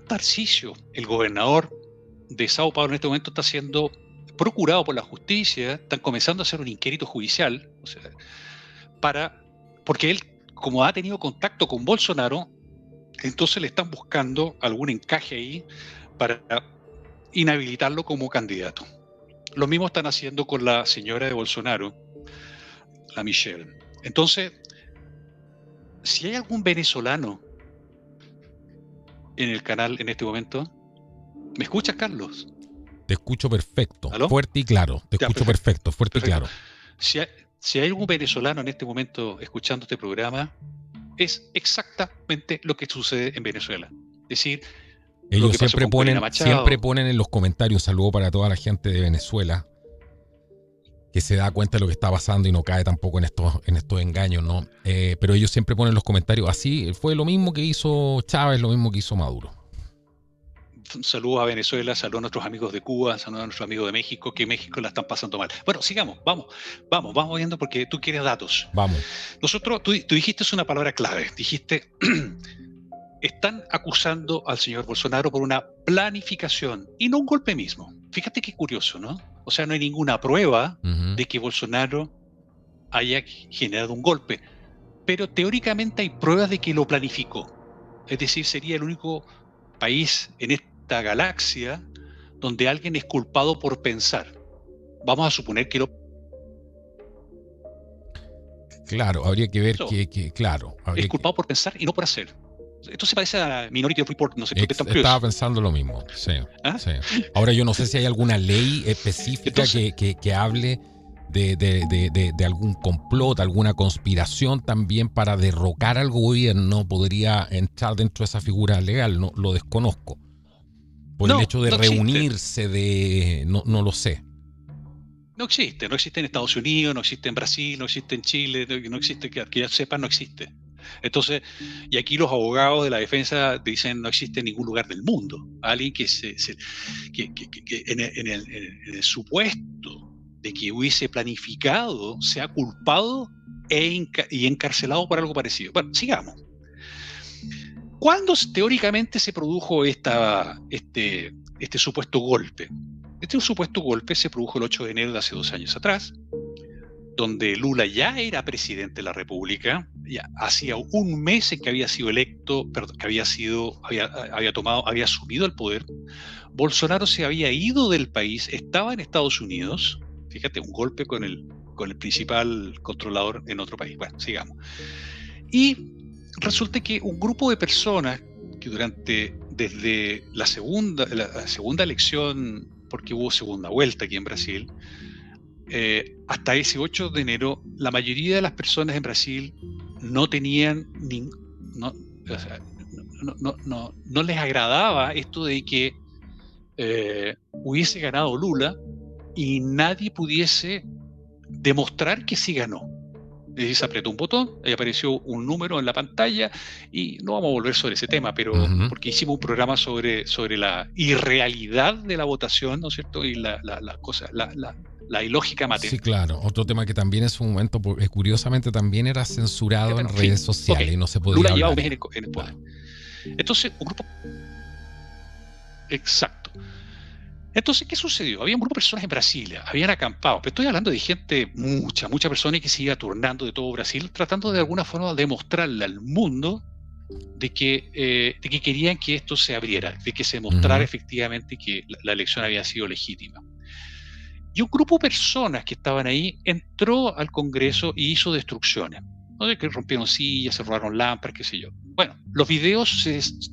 Tarcisio, el gobernador de Sao Paulo en este momento, está siendo procurado por la justicia, están comenzando a hacer un inquérito judicial, o sea, porque él, como ha tenido contacto con Bolsonaro, entonces le están buscando algún encaje ahí para inhabilitarlo como candidato. Lo mismo están haciendo con la señora de Bolsonaro, la Michelle. Entonces, si hay algún venezolano en el canal en este momento, ¿me escuchas, Carlos? Te escucho perfecto, ¿Aló? fuerte y claro. Te Ya, escucho perfecto, fuerte perfecto. y claro. Si hay algún venezolano en este momento escuchando este programa, es exactamente lo que sucede en Venezuela. Es decir, lo Ellos que pasó con Corina Machado. siempre ponen en los comentarios, un saludo para toda la gente de Venezuela, que se da cuenta de lo que está pasando y no cae tampoco en estos engaños, ¿no? Pero ellos siempre ponen en los comentarios, así fue lo mismo que hizo Chávez, lo mismo que hizo Maduro. Saludos a Venezuela, saludos a nuestros amigos de Cuba, saludos a nuestros amigos de México, que México la están pasando mal. Bueno, sigamos, vamos viendo porque tú quieres datos. Vamos. Tú dijiste una palabra clave, dijiste, están acusando al señor Bolsonaro por una planificación y no un golpe mismo. Fíjate qué curioso, ¿no? O sea, no hay ninguna prueba de que Bolsonaro haya generado un golpe, pero teóricamente hay pruebas de que lo planificó. Es decir, sería el único país en esta galaxia donde alguien es culpado por pensar. Vamos a suponer que Claro, habría que ver que claro. Es culpado por pensar y no por hacer. Esto se parece a Minority Report, ¿no sé? Estaba pensando lo mismo, sí, ¿Ah? sí. Ahora yo no sé si hay alguna ley específica que hable de algún complot, alguna conspiración también para derrocar al gobierno, podría entrar dentro de esa figura legal, no lo desconozco. Por el hecho de reunirse, no lo sé. No existe en Estados Unidos, no existe en Brasil, no existe en Chile, no existe, que ya sepan, no existe. Entonces, y aquí los abogados de la defensa dicen no existe en ningún lugar del mundo. Alguien que en el supuesto de que hubiese planificado sea culpado y encarcelado por algo parecido. Bueno, sigamos. ¿Cuándo teóricamente se produjo este supuesto golpe? Este supuesto golpe se produjo el 8 de enero de hace 2 años atrás, donde Lula ya era presidente de la República, ya hacía un mes en que había sido electo, perdón, que había asumido el poder. Bolsonaro se había ido del país, estaba en Estados Unidos, fíjate, un golpe con el principal controlador en otro país. Bueno, sigamos. Y resulta que un grupo de personas que desde la segunda elección, porque hubo segunda vuelta aquí en Brasil, hasta ese 8 de enero, la mayoría de las personas en Brasil no tenían no les agradaba esto de que hubiese ganado Lula y nadie pudiese demostrar que sí ganó. Es decir, se apretó un botón, ahí apareció un número en la pantalla y no vamos a volver sobre ese tema, pero porque hicimos un programa sobre la irrealidad de la votación, ¿no es cierto? Y la ilógica materia. Sí, claro. Otro tema que también en su momento, curiosamente, también era censurado en redes sociales y no se podía Lula hablar. Llevaba un mes en el poder. Entonces, un grupo... Exacto. Entonces, ¿qué sucedió? Había un grupo de personas en Brasilia, habían acampado, pero estoy hablando de gente, mucha persona que se iba turnando de todo Brasil, tratando de alguna forma de demostrarle al mundo de que querían que esto se abriera, de que se mostrara efectivamente que la elección había sido legítima. Y un grupo de personas que estaban ahí entró al Congreso y hizo destrucciones, ¿no? De que rompieron sillas, se robaron lámparas, qué sé yo. Bueno,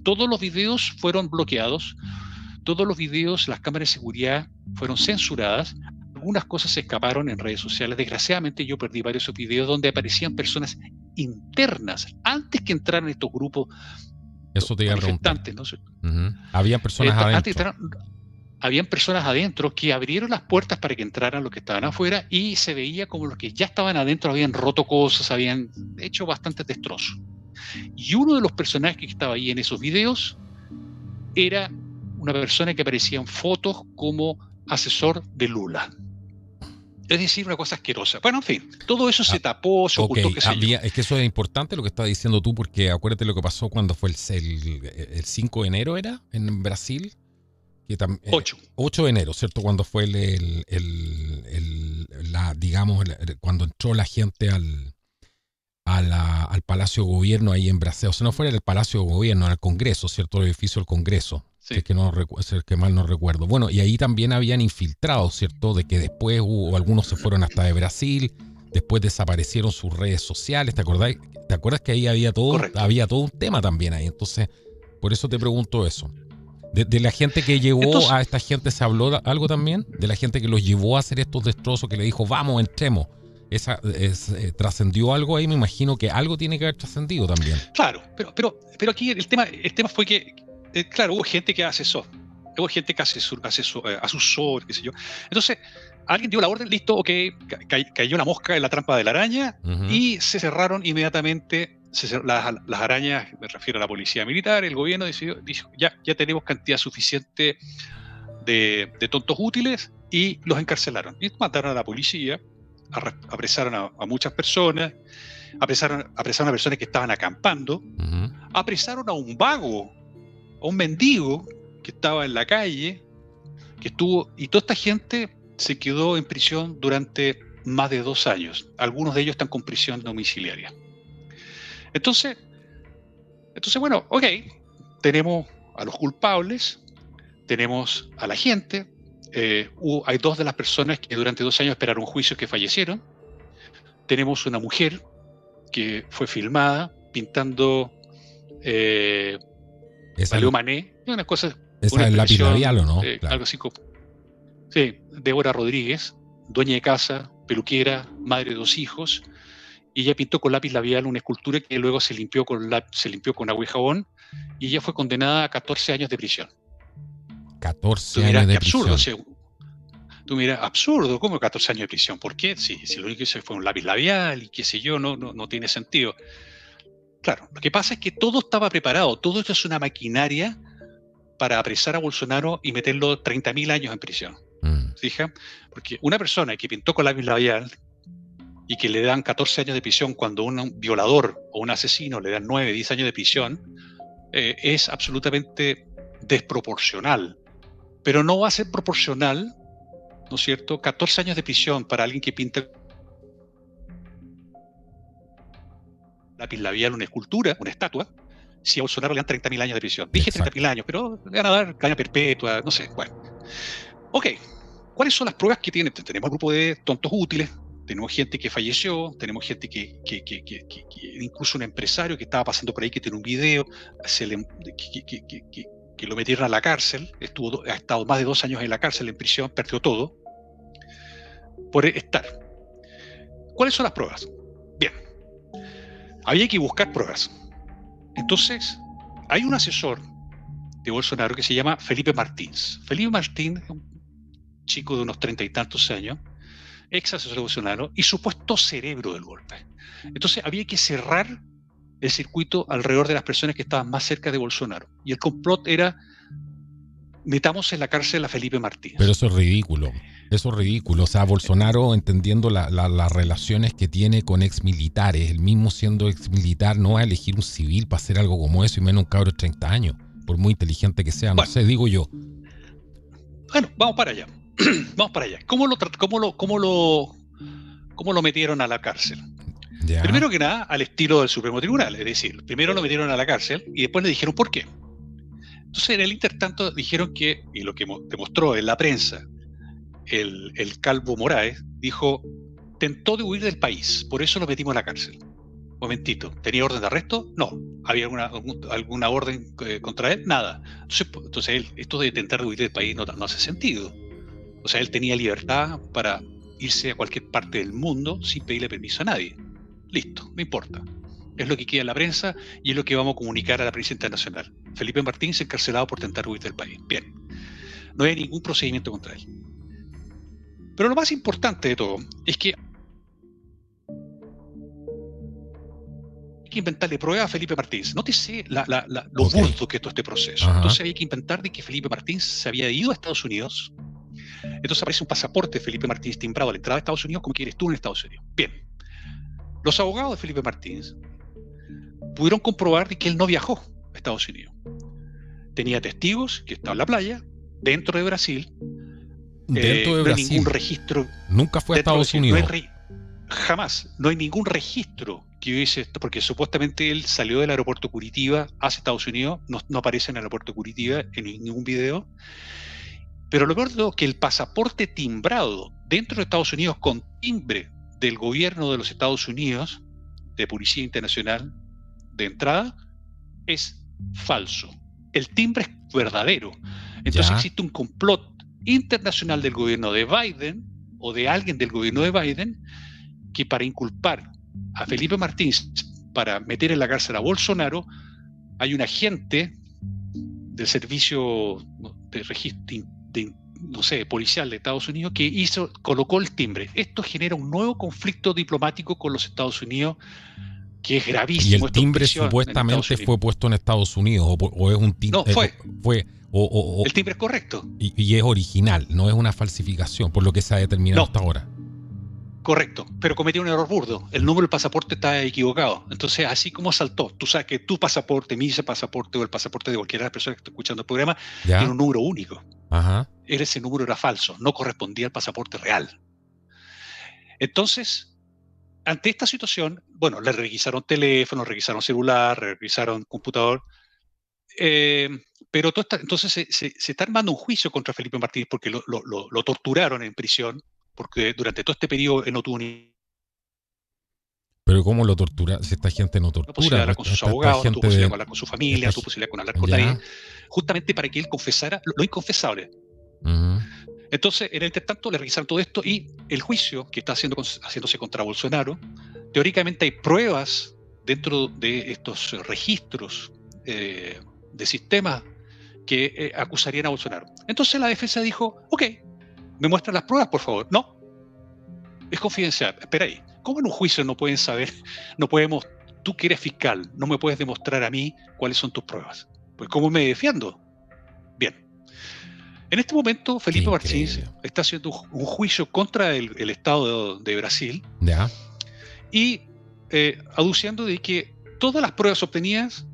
todos los videos fueron bloqueados. Todos los videos, las cámaras de seguridad fueron censuradas. Algunas cosas se escaparon en redes sociales. Desgraciadamente yo perdí varios de esos videos donde aparecían personas internas antes que entraran estos grupos. Eso te iba a preguntar. ¿No? Había personas adentro. Habían personas adentro que abrieron las puertas para que entraran los que estaban afuera y se veía como los que ya estaban adentro habían roto cosas, habían hecho bastantes destrozos. Y uno de los personajes que estaba ahí en esos videos era una persona que aparecía en fotos como asesor de Lula. Es decir, una cosa asquerosa. Bueno, en fin, todo eso se tapó, se ocultó, qué sé yo. Es que eso es importante lo que estás diciendo tú, porque acuérdate lo que pasó cuando fue el 5 de enero, ¿era? En Brasil. 8 de enero, ¿cierto? Cuando fue cuando entró la gente al Palacio de Gobierno ahí en Brasil. O sea, no fue el Palacio de Gobierno, era el Congreso, ¿cierto? El edificio del Congreso. Sí. Si es que si es que mal no recuerdo. Bueno, y ahí también habían infiltrado, ¿cierto? De que después algunos se fueron hasta de Brasil, después desaparecieron sus redes sociales, ¿te acordás? ¿Te acuerdas que ahí había todo un tema también ahí? Entonces, por eso te pregunto eso. De la gente que llevó a esta gente, ¿se habló algo también? De la gente que los llevó a hacer estos destrozos, que le dijo, vamos, entremos. ¿Trascendió algo ahí? Me imagino que algo tiene que haber trascendido también. Claro, pero aquí el tema fue que, claro, hubo gente que asesoró, hubo gente que asusó, qué sé yo. Entonces, alguien dio la orden, listo, ok, cayó la mosca en la trampa de la araña, y se cerraron inmediatamente las arañas. Me refiero a la policía militar. El gobierno dijo, ya tenemos cantidad suficiente de tontos útiles, y los encarcelaron. Y mataron a la policía, apresaron a muchas personas, apresaron a personas que estaban acampando, apresaron a un vago, a un mendigo que estaba en la calle, y toda esta gente se quedó en prisión durante más de 2 años. Algunos de ellos están con prisión domiciliaria. Entonces, bueno, ok, tenemos a los culpables, tenemos a la gente, hay 2 de las personas que durante 2 años esperaron juicio que fallecieron, tenemos una mujer que fue filmada pintando Paleo Mané, unas cosas. Esa es lápiz labial, ¿o no? Claro. Algo así como. Sí, Débora Rodríguez, dueña de casa, peluquera, madre de 2 hijos, y ella pintó con lápiz labial una escultura que luego se limpió con agua y jabón, y ella fue condenada a 14 años de prisión. 14 años de absurdo, prisión. Tú miras, absurdo, ¿cómo 14 años de prisión? ¿Por qué? Si lo único que hizo fue un lápiz labial y qué sé yo, no tiene sentido. Claro, lo que pasa es que todo estaba preparado, todo esto es una maquinaria para apresar a Bolsonaro y meterlo 30.000 años en prisión. ¿Fija? Porque una persona que pintó con lápiz labial y que le dan 14 años de prisión cuando un violador o un asesino le dan 9, 10 años de prisión, es absolutamente desproporcional. Pero no va a ser proporcional, ¿no es cierto?, 14 años de prisión para alguien que pinta lápiz labial una escultura, una estatua, si a Bolsonaro le dan 30.000 años de prisión. Dije 30.000 años, pero le van a dar cadena perpetua, no sé. Bueno. Ok, ¿cuáles son las pruebas que tienen? Tenemos un grupo de tontos útiles, tenemos gente que falleció, tenemos gente que incluso un empresario que estaba pasando por ahí que tiene un video, que lo metieron a la cárcel, ha estado más de 2 años en la cárcel, en prisión, perdió todo por estar. ¿Cuáles son las pruebas? Bien, había que buscar pruebas. Entonces, hay un asesor de Bolsonaro que se llama Felipe Martins. Felipe Martins es un chico de unos 30 y tantos años, ex asesor de Bolsonaro y supuesto cerebro del golpe. Entonces, había que cerrar el circuito alrededor de las personas que estaban más cerca de Bolsonaro. Y el complot era, metamos en la cárcel a Felipe Martins. Pero eso es ridículo. Eso es ridículo. O sea, Bolsonaro, entendiendo las relaciones que tiene con exmilitares, él mismo siendo exmilitar, no va a elegir un civil para hacer algo como eso, y menos un cabro de 30 años, por muy inteligente que sea. No sé, digo yo. Bueno, vamos para allá. Vamos para allá. ¿Cómo lo metieron a la cárcel? Ya. Primero que nada, al estilo del Supremo Tribunal. Es decir, primero lo metieron a la cárcel y después le dijeron por qué. Entonces, en el intertanto, dijeron que, y lo que demostró en la prensa, el Calvo Moraes dijo, tentó de huir del país, por eso lo metimos a la cárcel. Momentito, ¿tenía orden de arresto? No. ¿Había alguna orden contra él? Nada. Entonces esto de tentar de huir del país no hace sentido. O sea, él tenía libertad para irse a cualquier parte del mundo sin pedirle permiso a nadie. Listo, no importa. Es lo que queda en la prensa y es lo que vamos a comunicar a la prensa internacional. Felipe Martins encarcelado por tentar huir del país. Bien. No hay ningún procedimiento contra él. Pero lo más importante de todo es que que inventarle pruebas a Felipe Martins. Nótese lo burdo que es todo este proceso. Ajá. Entonces había que inventar de que Felipe Martins se había ido a Estados Unidos. Entonces aparece un pasaporte de Felipe Martins timbrado a la entrada de Estados Unidos como quieres tú en Estados Unidos. Bien. Los abogados de Felipe Martins pudieron comprobar de que él no viajó a Estados Unidos. Tenía testigos que estaba en la playa, dentro de Brasil. Dentro de no Brasil. hay ningún registro. Nunca fue a Estados Unidos. Jamás. No hay ningún registro que hubiese, porque supuestamente él salió del aeropuerto Curitiba hacia Estados Unidos. No aparece en el aeropuerto Curitiba en ningún video. Pero lo peor de todo es que el pasaporte timbrado dentro de Estados Unidos con timbre del gobierno de los Estados Unidos, de Policía Internacional, de entrada, es falso. El timbre es verdadero. Entonces existe un complot internacional del gobierno de Biden o de alguien del gobierno de Biden que para inculpar a Felipe Martins, para meter en la cárcel a Bolsonaro, hay un agente del servicio de registro policial de Estados Unidos que colocó el timbre. Esto genera un nuevo conflicto diplomático con los Estados Unidos que es gravísimo. Y el timbre supuestamente fue puesto en Estados Unidos o es un timbre. No, fue. El timbre es correcto. Y es original, no es una falsificación, por lo que se ha determinado hasta ahora. Correcto, pero cometió un error burdo. El número del pasaporte está equivocado. Entonces, así como saltó, tú sabes que tu pasaporte, mi pasaporte o el pasaporte de cualquiera de las personas que está escuchando el programa tiene un número único. Ajá. Ese número era falso, no correspondía al pasaporte real. Entonces, ante esta situación, bueno, le revisaron teléfono, revisaron celular, revisaron computador, pero entonces se está armando un juicio contra Felipe Martínez porque lo torturaron en prisión, porque durante todo este periodo él no tuvo ni... Pero ¿cómo lo tortura? Si esta gente no tortura. No posibilidad de hablar con sus abogados, no tuvo posibilidad de hablar con su familia, no tuvo posibilidad de hablar con nadie, justamente para que él confesara lo inconfesable. Entonces, en el entretanto, le revisaron todo esto y el juicio que está haciéndose contra Bolsonaro, teóricamente hay pruebas dentro de estos registros de sistemas que acusarían a Bolsonaro. Entonces la defensa dijo, ok, ¿me muestran las pruebas, por favor? No, es confidencial. Espera ahí. ¿Cómo en un juicio no pueden saber, tú que eres fiscal, no me puedes demostrar a mí cuáles son tus pruebas? Pues ¿cómo me defiendo? Bien. En este momento, Felipe Martins está haciendo un juicio contra el Estado de Brasil y aduciendo de que todas las pruebas obtenidas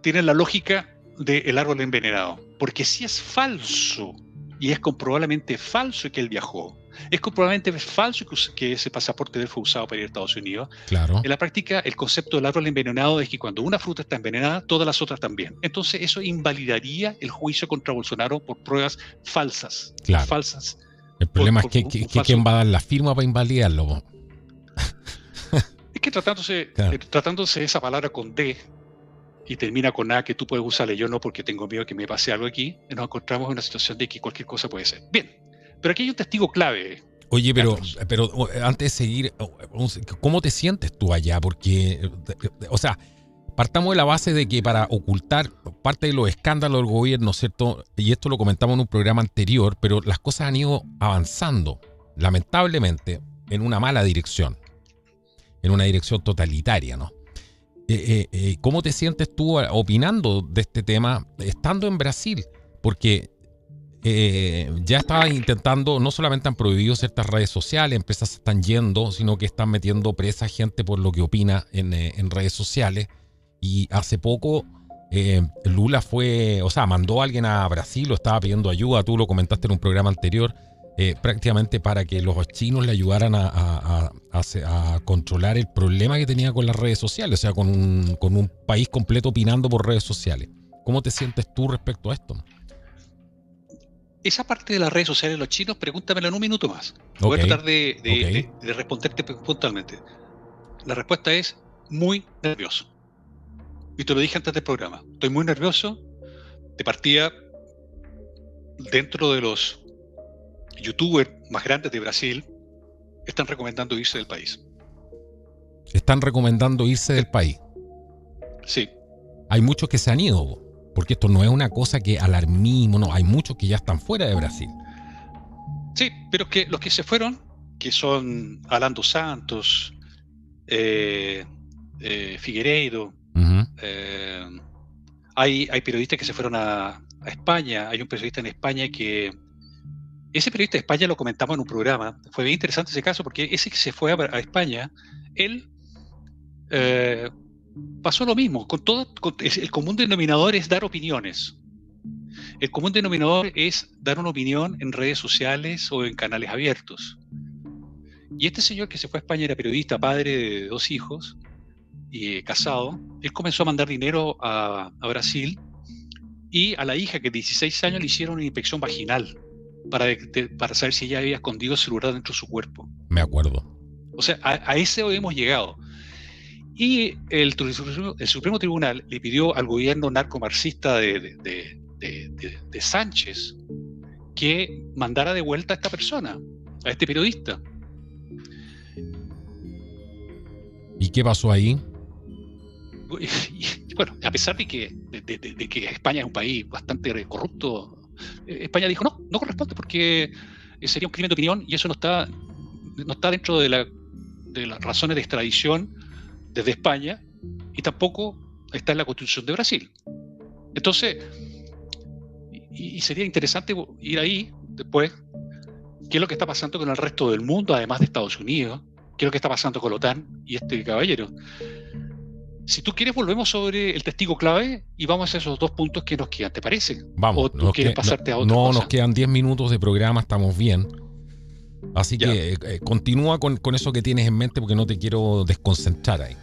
tienen la lógica del árbol envenenado. Porque si es falso, y es comprobablemente falso que él viajó, es comprobablemente falso que ese pasaporte de él fue usado para ir a Estados Unidos. Claro. En la práctica, el concepto del árbol envenenado es que cuando una fruta está envenenada, todas las otras también. Entonces, eso invalidaría el juicio contra Bolsonaro por pruebas falsas. Claro. Falsas. El problema es que quién va a dar la firma para invalidarlo. Es que tratándose de esa palabra con D y termina con A que tú puedes usarle, yo no porque tengo miedo que me pase algo aquí, nos encontramos en una situación de que cualquier cosa puede ser. Bien, pero aquí hay un testigo clave. Oye, pero antes de seguir, ¿cómo te sientes tú allá? Porque, o sea, partamos de la base de que para ocultar parte de los escándalos del gobierno, ¿cierto? Y esto lo comentamos en un programa anterior, pero las cosas han ido avanzando, lamentablemente, en una mala dirección, en una dirección totalitaria, ¿no? ¿Cómo te sientes tú opinando de este tema estando en Brasil? Porque ya estaba intentando, no solamente han prohibido ciertas redes sociales, empresas se están yendo, sino que están metiendo presa gente por lo que opina en redes sociales. Y hace poco Lula mandó a alguien a Brasil, lo estaba pidiendo ayuda, tú lo comentaste en un programa anterior, prácticamente para que los chinos le ayudaran a controlar el problema que tenía con las redes sociales, o sea, con un país completo opinando por redes sociales. ¿Cómo te sientes tú respecto a esto? Esa parte de las redes sociales de los chinos, pregúntamelo en un minuto más. Voy a tratar de responderte puntualmente. La respuesta es muy nervioso. Y te lo dije antes del programa. Estoy muy nervioso. De partida, dentro de los youtubers más grandes de Brasil, están recomendando irse del país. ¿Están recomendando irse del país? Sí. Hay muchos que se han ido, porque esto no es una cosa que alarmismo, no, hay muchos que ya están fuera de Brasil. Sí, pero que los que se fueron, que son Alan dos Santos, Figueiredo. Ujú. Hay periodistas que se fueron a España. Hay un periodista en España que... Ese periodista de España lo comentamos en un programa. Fue bien interesante ese caso porque ese que se fue a España, él pasó lo mismo. El común denominador es dar opiniones. El común denominador es dar una opinión en redes sociales o en canales abiertos. Y este señor que se fue a España era periodista, padre de 2 hijos y casado. Él comenzó a mandar dinero a Brasil y a la hija, que de 16 años, le hicieron una inspección vaginal para saber si ella había escondido el celular dentro de su cuerpo. Me acuerdo. O sea, a ese hemos llegado. Y el Supremo Tribunal le pidió al gobierno narcomarxista de Sánchez que mandara de vuelta a esta persona, a este periodista. ¿Y qué pasó ahí? Y bueno, a pesar de que España es un país bastante corrupto, España dijo no corresponde porque sería un crimen de opinión y eso no está dentro de las razones de extradición desde España y tampoco está en la Constitución de Brasil. Entonces, y sería interesante ir ahí después, qué es lo que está pasando con el resto del mundo, además de Estados Unidos, qué es lo que está pasando con la OTAN y este caballero. Si tú quieres, volvemos sobre el testigo clave y vamos a esos 2 puntos que nos quedan, ¿te parece? Vamos. ¿O tú quieres pasarte a otra cosa? No, nos quedan 10 minutos de programa, estamos bien. Así Ya. que continúa con eso que tienes en mente porque no te quiero desconcentrar ahí.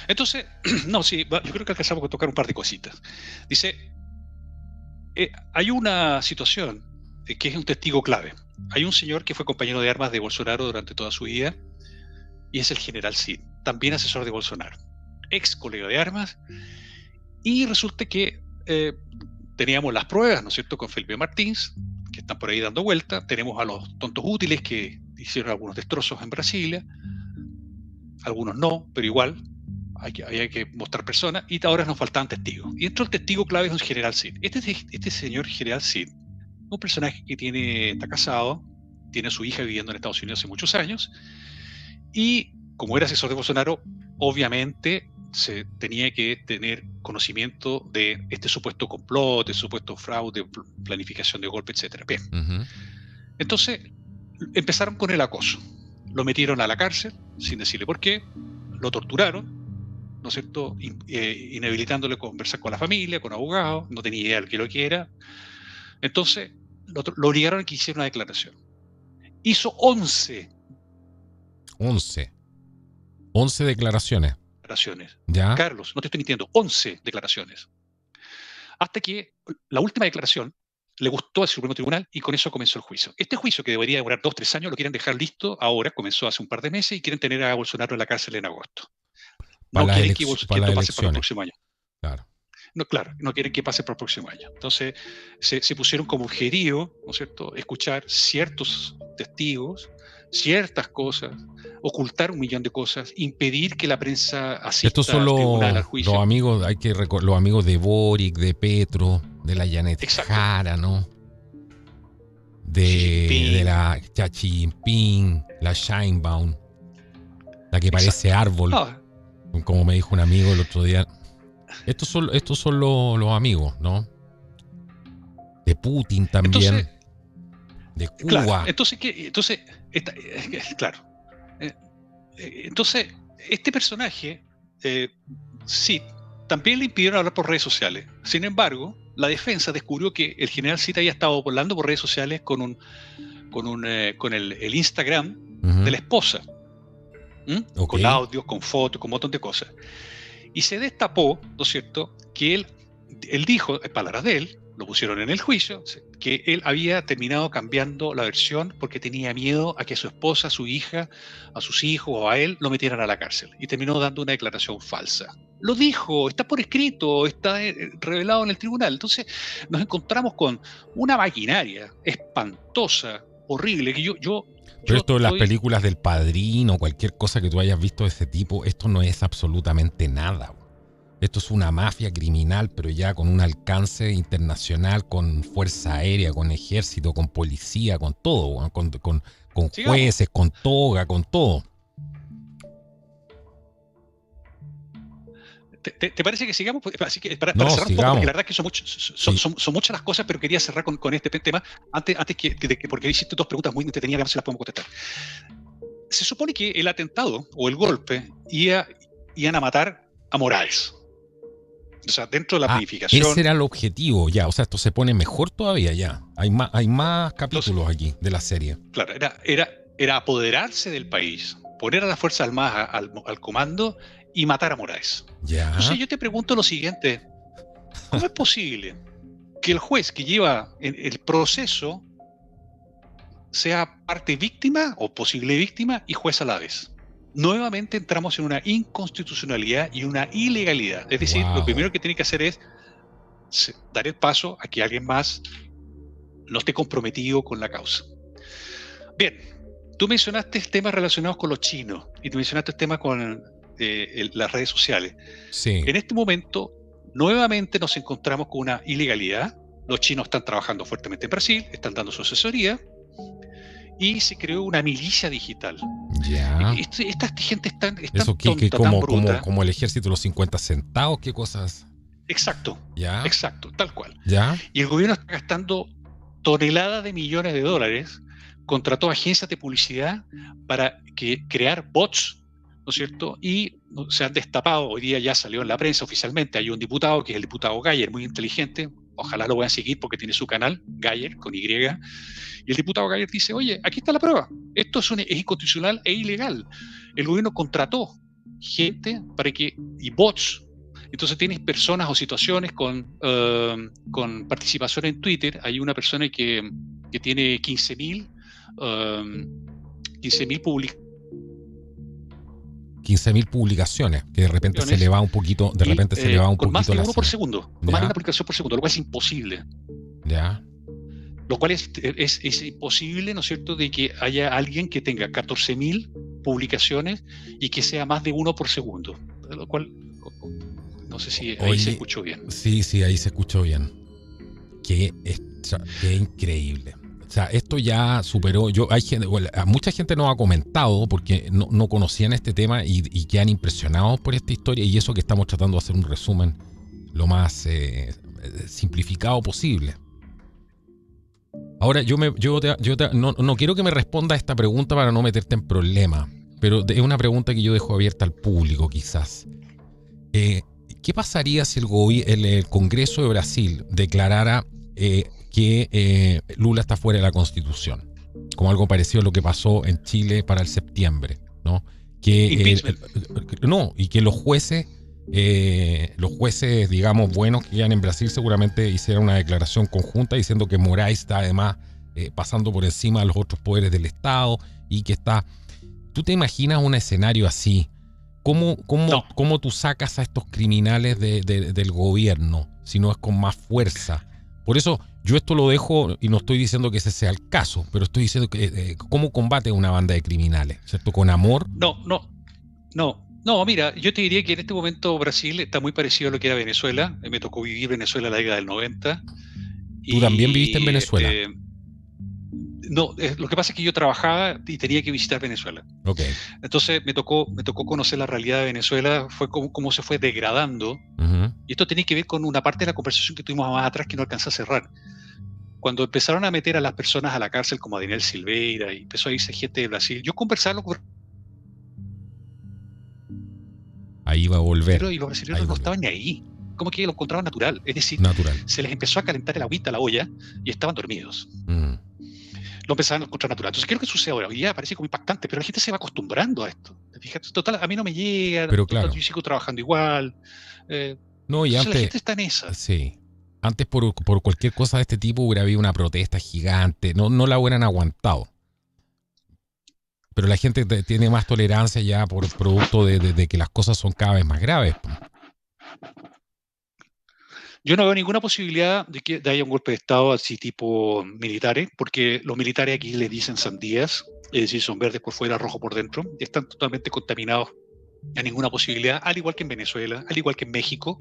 Entonces, no, sí, yo creo que alcanzamos a tocar un par de cositas. Dice, hay una situación que es un testigo clave. Hay un señor que fue compañero de armas de Bolsonaro durante toda su vida y es el general Cid, también asesor de Bolsonaro, ex colega de armas, y resulta que teníamos las pruebas, ¿no es cierto?, con Felipe Martins, que están por ahí dando vuelta, tenemos a los tontos útiles que hicieron algunos destrozos en Brasilia, algunos no, pero igual había que mostrar personas, y ahora nos faltaban testigos. Y dentro del testigo clave es un general Cid. Este señor general Cid, un personaje que está casado, tiene a su hija viviendo en Estados Unidos hace muchos años, y como era asesor de Bolsonaro, obviamente se tenía que tener conocimiento de este supuesto complot, de supuesto fraude, planificación de golpe, etc. Bien. Uh-huh. Entonces empezaron con el acoso. Lo metieron a la cárcel, sin decirle por qué, lo torturaron, ¿no es cierto?, inhabilitándole a conversar con la familia, con abogados, no tenía idea de qué lo que era. Entonces lo obligaron a que hiciera una declaración. Hizo 11 declaraciones. ¿Ya? Carlos, no te estoy mintiendo, 11 declaraciones. Hasta que la última declaración le gustó al Supremo Tribunal y con eso comenzó el juicio. Este juicio, que debería demorar 2-3 años, lo quieren dejar listo ahora, comenzó hace un par de meses y quieren tener a Bolsonaro en la cárcel en agosto. No quieren que esto pase para el próximo año. Claro. No quieren que pase para el próximo año. Entonces se pusieron como objetivo, ¿no es cierto?, escuchar ciertos testigos, ciertas cosas, ocultar 1 millón de cosas, impedir que la prensa asista al tribunal, al juicio. Los amigos, los amigos de Boric, de Petro, de la Janet Jara, ¿no? De la Xi Jinping, la Sheinbaum, la que parece árbol, como me dijo un amigo el otro día. Estos son los amigos, ¿no? De Putin también. Entonces, de Cuba. Claro, entonces, este personaje, sí, también le impidieron hablar por redes sociales. Sin embargo, la defensa descubrió que el general Cid había estado hablando por redes sociales con el Instagram de la esposa. Okay. Con audios, con fotos, con un montón de cosas. Y se destapó, ¿no es cierto?, que él dijo, en palabras de él, lo pusieron en el juicio, que él había terminado cambiando la versión porque tenía miedo a que a su esposa, a su hija, a sus hijos o a él lo metieran a la cárcel. Y terminó dando una declaración falsa. Lo dijo, está por escrito, está revelado en el tribunal. Entonces nos encontramos con una maquinaria espantosa, horrible, que Pero esto de las películas del Padrino, cualquier cosa que tú hayas visto de ese tipo, esto no es absolutamente nada. Esto es una mafia criminal, pero ya con un alcance internacional, con fuerza aérea, con ejército, con policía, con todo, con jueces, con toga, con todo. ¿Te parece que sigamos? Así que para No, cerrar un poco, porque sigamos. la verdad es que Sí. son muchas las cosas, pero quería cerrar con este tema antes porque hiciste dos preguntas muy entretenidas que a ver si las podemos contestar. Se supone que el atentado o el golpe iban a matar a Morales. O sea, dentro de la Ah, ese planificación, era el objetivo, ya. O sea, esto se pone mejor todavía, ya. Hay más los, capítulos aquí de la serie. claro, era apoderarse del país, poner a las Fuerzas Armadas al comando y matar a Morales. Ya. Entonces yo te pregunto lo siguiente, ¿cómo es posible que el juez que lleva el proceso sea parte víctima o posible víctima y juez a la vez? Nuevamente entramos en una inconstitucionalidad y una ilegalidad. Es decir, lo Wow. primero que tiene que hacer es dar el paso a que alguien más no esté comprometido con la causa. Bien, tú mencionaste temas relacionados con los chinos y tú mencionaste temas con las redes sociales. Sí. En este momento, nuevamente nos encontramos con una ilegalidad. Los chinos están trabajando fuertemente en Brasil, están dando su asesoría y se creó una milicia digital. Ya. Esta gente es tan Eso que tonta, tan bruta. como el ejército de los 50 centavos, qué cosas. Exacto, Ya. exacto, tal cual. Ya. Y el gobierno está gastando toneladas de millones de dólares, contrató agencias de publicidad para crear bots, ¿no es cierto? Y se han destapado, hoy día ya salió en la prensa oficialmente, hay un diputado que es el diputado Gayer, muy inteligente, ojalá lo puedan seguir porque tiene su canal, Gayer, con Y, y el diputado Gayer dice, oye, aquí está la prueba, esto es inconstitucional e ilegal. El gobierno contrató gente y bots. Entonces tienes personas o situaciones con participación en Twitter. Hay una persona que tiene 15.000 publicaciones 15.000 publicaciones, que de repente se le va un poquito, de y repente se le va un con más poquito de la uno por señal. segundo, con más de Ya. una publicación por segundo, lo cual es imposible. Ya. Lo cual es imposible, ¿no es cierto?, de que haya alguien que tenga 14.000 publicaciones y que sea más de uno por segundo. Lo cual, no sé si ahí se Oye, escuchó bien. sí, ahí se escuchó bien. Qué increíble. O sea, esto ya superó. Mucha gente nos ha comentado porque no conocían este tema y quedan impresionados por esta historia. Y eso que estamos tratando de hacer un resumen lo más simplificado posible. Ahora, no quiero que me responda a esta pregunta para no meterte en problemas, pero es una pregunta que yo dejo abierta al público, quizás. ¿Qué pasaría si el Congreso de Brasil declarara que Lula está fuera de la Constitución? Como algo parecido a lo que pasó en Chile para el septiembre, ¿no? Y que los jueces, digamos, buenos que quedan en Brasil seguramente hicieran una declaración conjunta diciendo que Moraes está además pasando por encima de los otros poderes del Estado y que está... ¿Tú te imaginas un escenario así? No. ¿Cómo tú sacas a estos criminales del gobierno si no es con más fuerza? Por eso yo esto lo dejo y no estoy diciendo que ese sea el caso, pero estoy diciendo que cómo combate una banda de criminales, ¿cierto? Con amor. No, mira, yo te diría que en este momento Brasil está muy parecido a lo que era Venezuela. Me tocó vivir Venezuela en la década del 90. Tú también viviste en Y Venezuela. no, lo que pasa es que yo trabajaba y tenía que visitar Venezuela. Ok. Entonces me tocó conocer la realidad de Venezuela, fue cómo se fue degradando. Uh-huh. Y esto tenía que ver con una parte de la conversación que tuvimos más atrás que no alcanzé a cerrar. Cuando empezaron a meter a las personas a la cárcel como a Daniel Silveira y empezó a irse gente de Brasil, yo conversaba con Ahí va a volver. y los brasileños no estaban ni ahí. Como que lo encontraban natural. Es decir, natural. Se les empezó a calentar el agüita a la olla y estaban dormidos. Lo empezaban a encontrar natural. Entonces, ¿qué es lo que sucede ahora? Hoy día parece como impactante, pero la gente se va acostumbrando a esto. Total, a mí no me llega, pero total, claro, yo sigo trabajando igual. no, y antes, la gente está en esa. Sí. Antes por cualquier cosa de este tipo hubiera habido una protesta gigante. No la hubieran aguantado. Pero la gente tiene más tolerancia ya por producto de que las cosas son cada vez más graves. Yo no veo ninguna posibilidad de que haya un golpe de Estado así tipo militares, porque los militares aquí les dicen sandías, es decir, son verdes por fuera, rojos por dentro, y están totalmente contaminados. A ninguna posibilidad, al igual que en Venezuela, al igual que en México,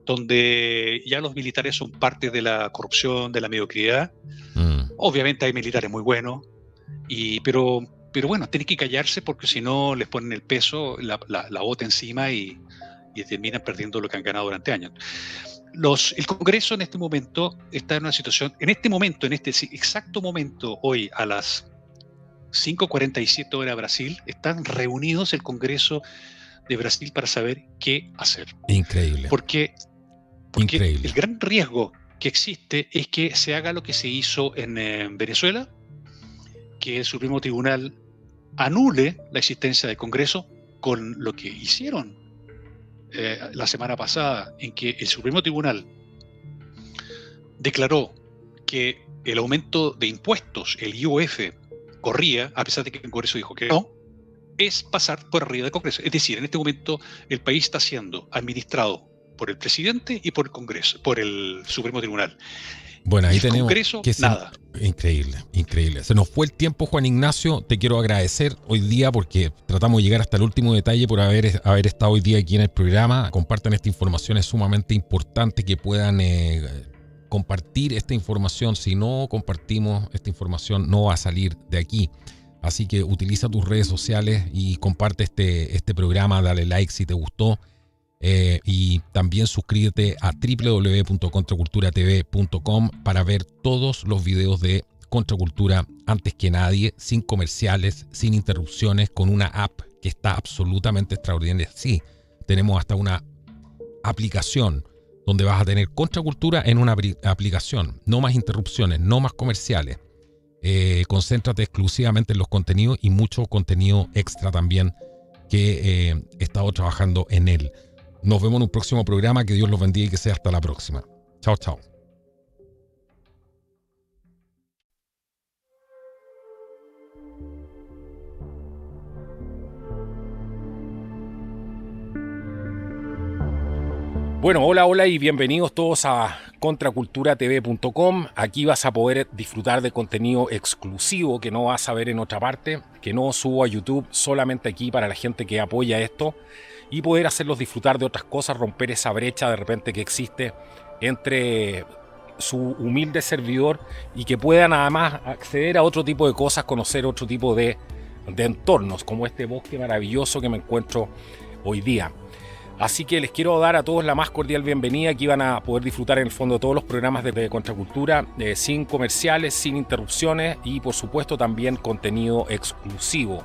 donde ya los militares son parte de la corrupción, de la mediocridad. Obviamente hay militares muy buenos, pero bueno, tienen que callarse porque si no les ponen el peso, la bota encima y y terminan perdiendo lo que han ganado durante años. El Congreso en este momento está en una situación, en este exacto momento, hoy a las 5:47 hora Brasil, están reunidos el Congreso de Brasil para saber qué hacer. Increíble. Porque Increíble. el gran riesgo que existe es que se haga lo que se hizo en Venezuela, que el Supremo Tribunal anule la existencia del Congreso con lo que hicieron la semana pasada, en que el Supremo Tribunal declaró que el aumento de impuestos, el IOF, corría, a pesar de que el Congreso dijo que no, es pasar por arriba del Congreso. Es decir, en este momento el país está siendo administrado por el presidente y por el Congreso, por el Supremo Tribunal. Bueno, ahí el tenemos Congreso, que nada. Increíble, increíble. Se nos fue el tiempo, Juan Ignacio. Te quiero agradecer hoy día porque tratamos de llegar hasta el último detalle por haber estado hoy día aquí en el programa. Compartan esta información, es sumamente importante que puedan compartir esta información. Si no compartimos esta información, no va a salir de aquí. Así que utiliza tus redes sociales y comparte este programa, dale like si te gustó. Y también suscríbete a www.contraculturatv.com para ver todos los videos de Contracultura antes que nadie, sin comerciales, sin interrupciones, con una app que está absolutamente extraordinaria. Sí, tenemos hasta una aplicación donde vas a tener Contracultura en una aplicación. No más interrupciones, no más comerciales. Concéntrate exclusivamente en los contenidos y mucho contenido extra también que he estado trabajando en él. Nos vemos en un próximo programa. Que Dios los bendiga y que sea hasta la próxima. Chao, chao. Bueno, hola y bienvenidos todos a contraculturatv.com. Aquí vas a poder disfrutar de contenido exclusivo que no vas a ver en otra parte, que no subo a YouTube, solamente aquí para la gente que apoya esto, y poder hacerlos disfrutar de otras cosas, romper esa brecha de repente que existe entre su humilde servidor y que puedan además acceder a otro tipo de cosas, conocer otro tipo de entornos, como este bosque maravilloso que me encuentro hoy día. Así que les quiero dar a todos la más cordial bienvenida. Aquí van a poder disfrutar en el fondo de todos los programas de Contracultura, sin comerciales, sin interrupciones y por supuesto también contenido exclusivo.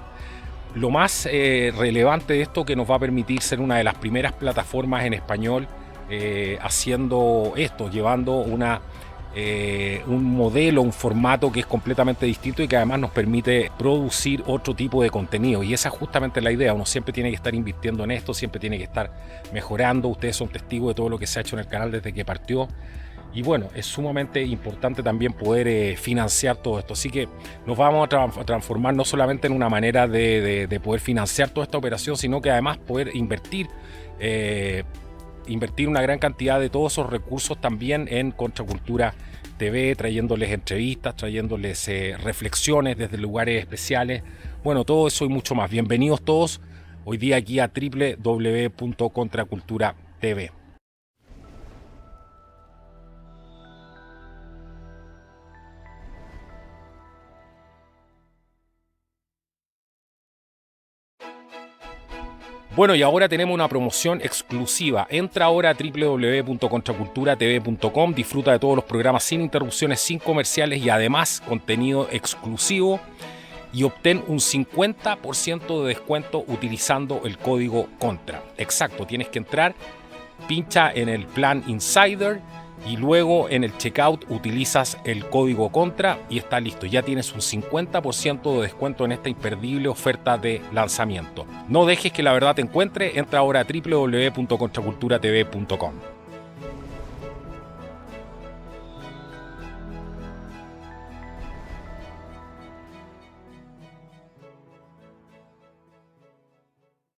Lo más relevante de esto, que nos va a permitir ser una de las primeras plataformas en español haciendo esto, llevando un modelo, un formato que es completamente distinto y que además nos permite producir otro tipo de contenido. Y esa es justamente la idea. Uno siempre tiene que estar invirtiendo en esto, siempre tiene que estar mejorando. Ustedes son testigos de todo lo que se ha hecho en el canal desde que partió. Y bueno, es sumamente importante también poder financiar todo esto. Así que nos vamos a transformar no solamente en una manera de poder financiar toda esta operación, sino que además poder invertir una gran cantidad de todos esos recursos también en Contracultura TV, trayéndoles entrevistas, trayéndoles reflexiones desde lugares especiales. Bueno, todo eso y mucho más. Bienvenidos todos hoy día aquí a www.contraculturatv. Bueno, y ahora tenemos una promoción exclusiva. Entra ahora a www.contraculturatv.com, disfruta de todos los programas sin interrupciones, sin comerciales y además contenido exclusivo y obtén un 50% de descuento utilizando el código CONTRA. Exacto, tienes que entrar, pincha en el plan Insider y luego en el checkout utilizas el código CONTRA y está listo. Ya tienes un 50% de descuento en esta imperdible oferta de lanzamiento. No dejes que la verdad te encuentre. Entra ahora a www.contraculturatv.com.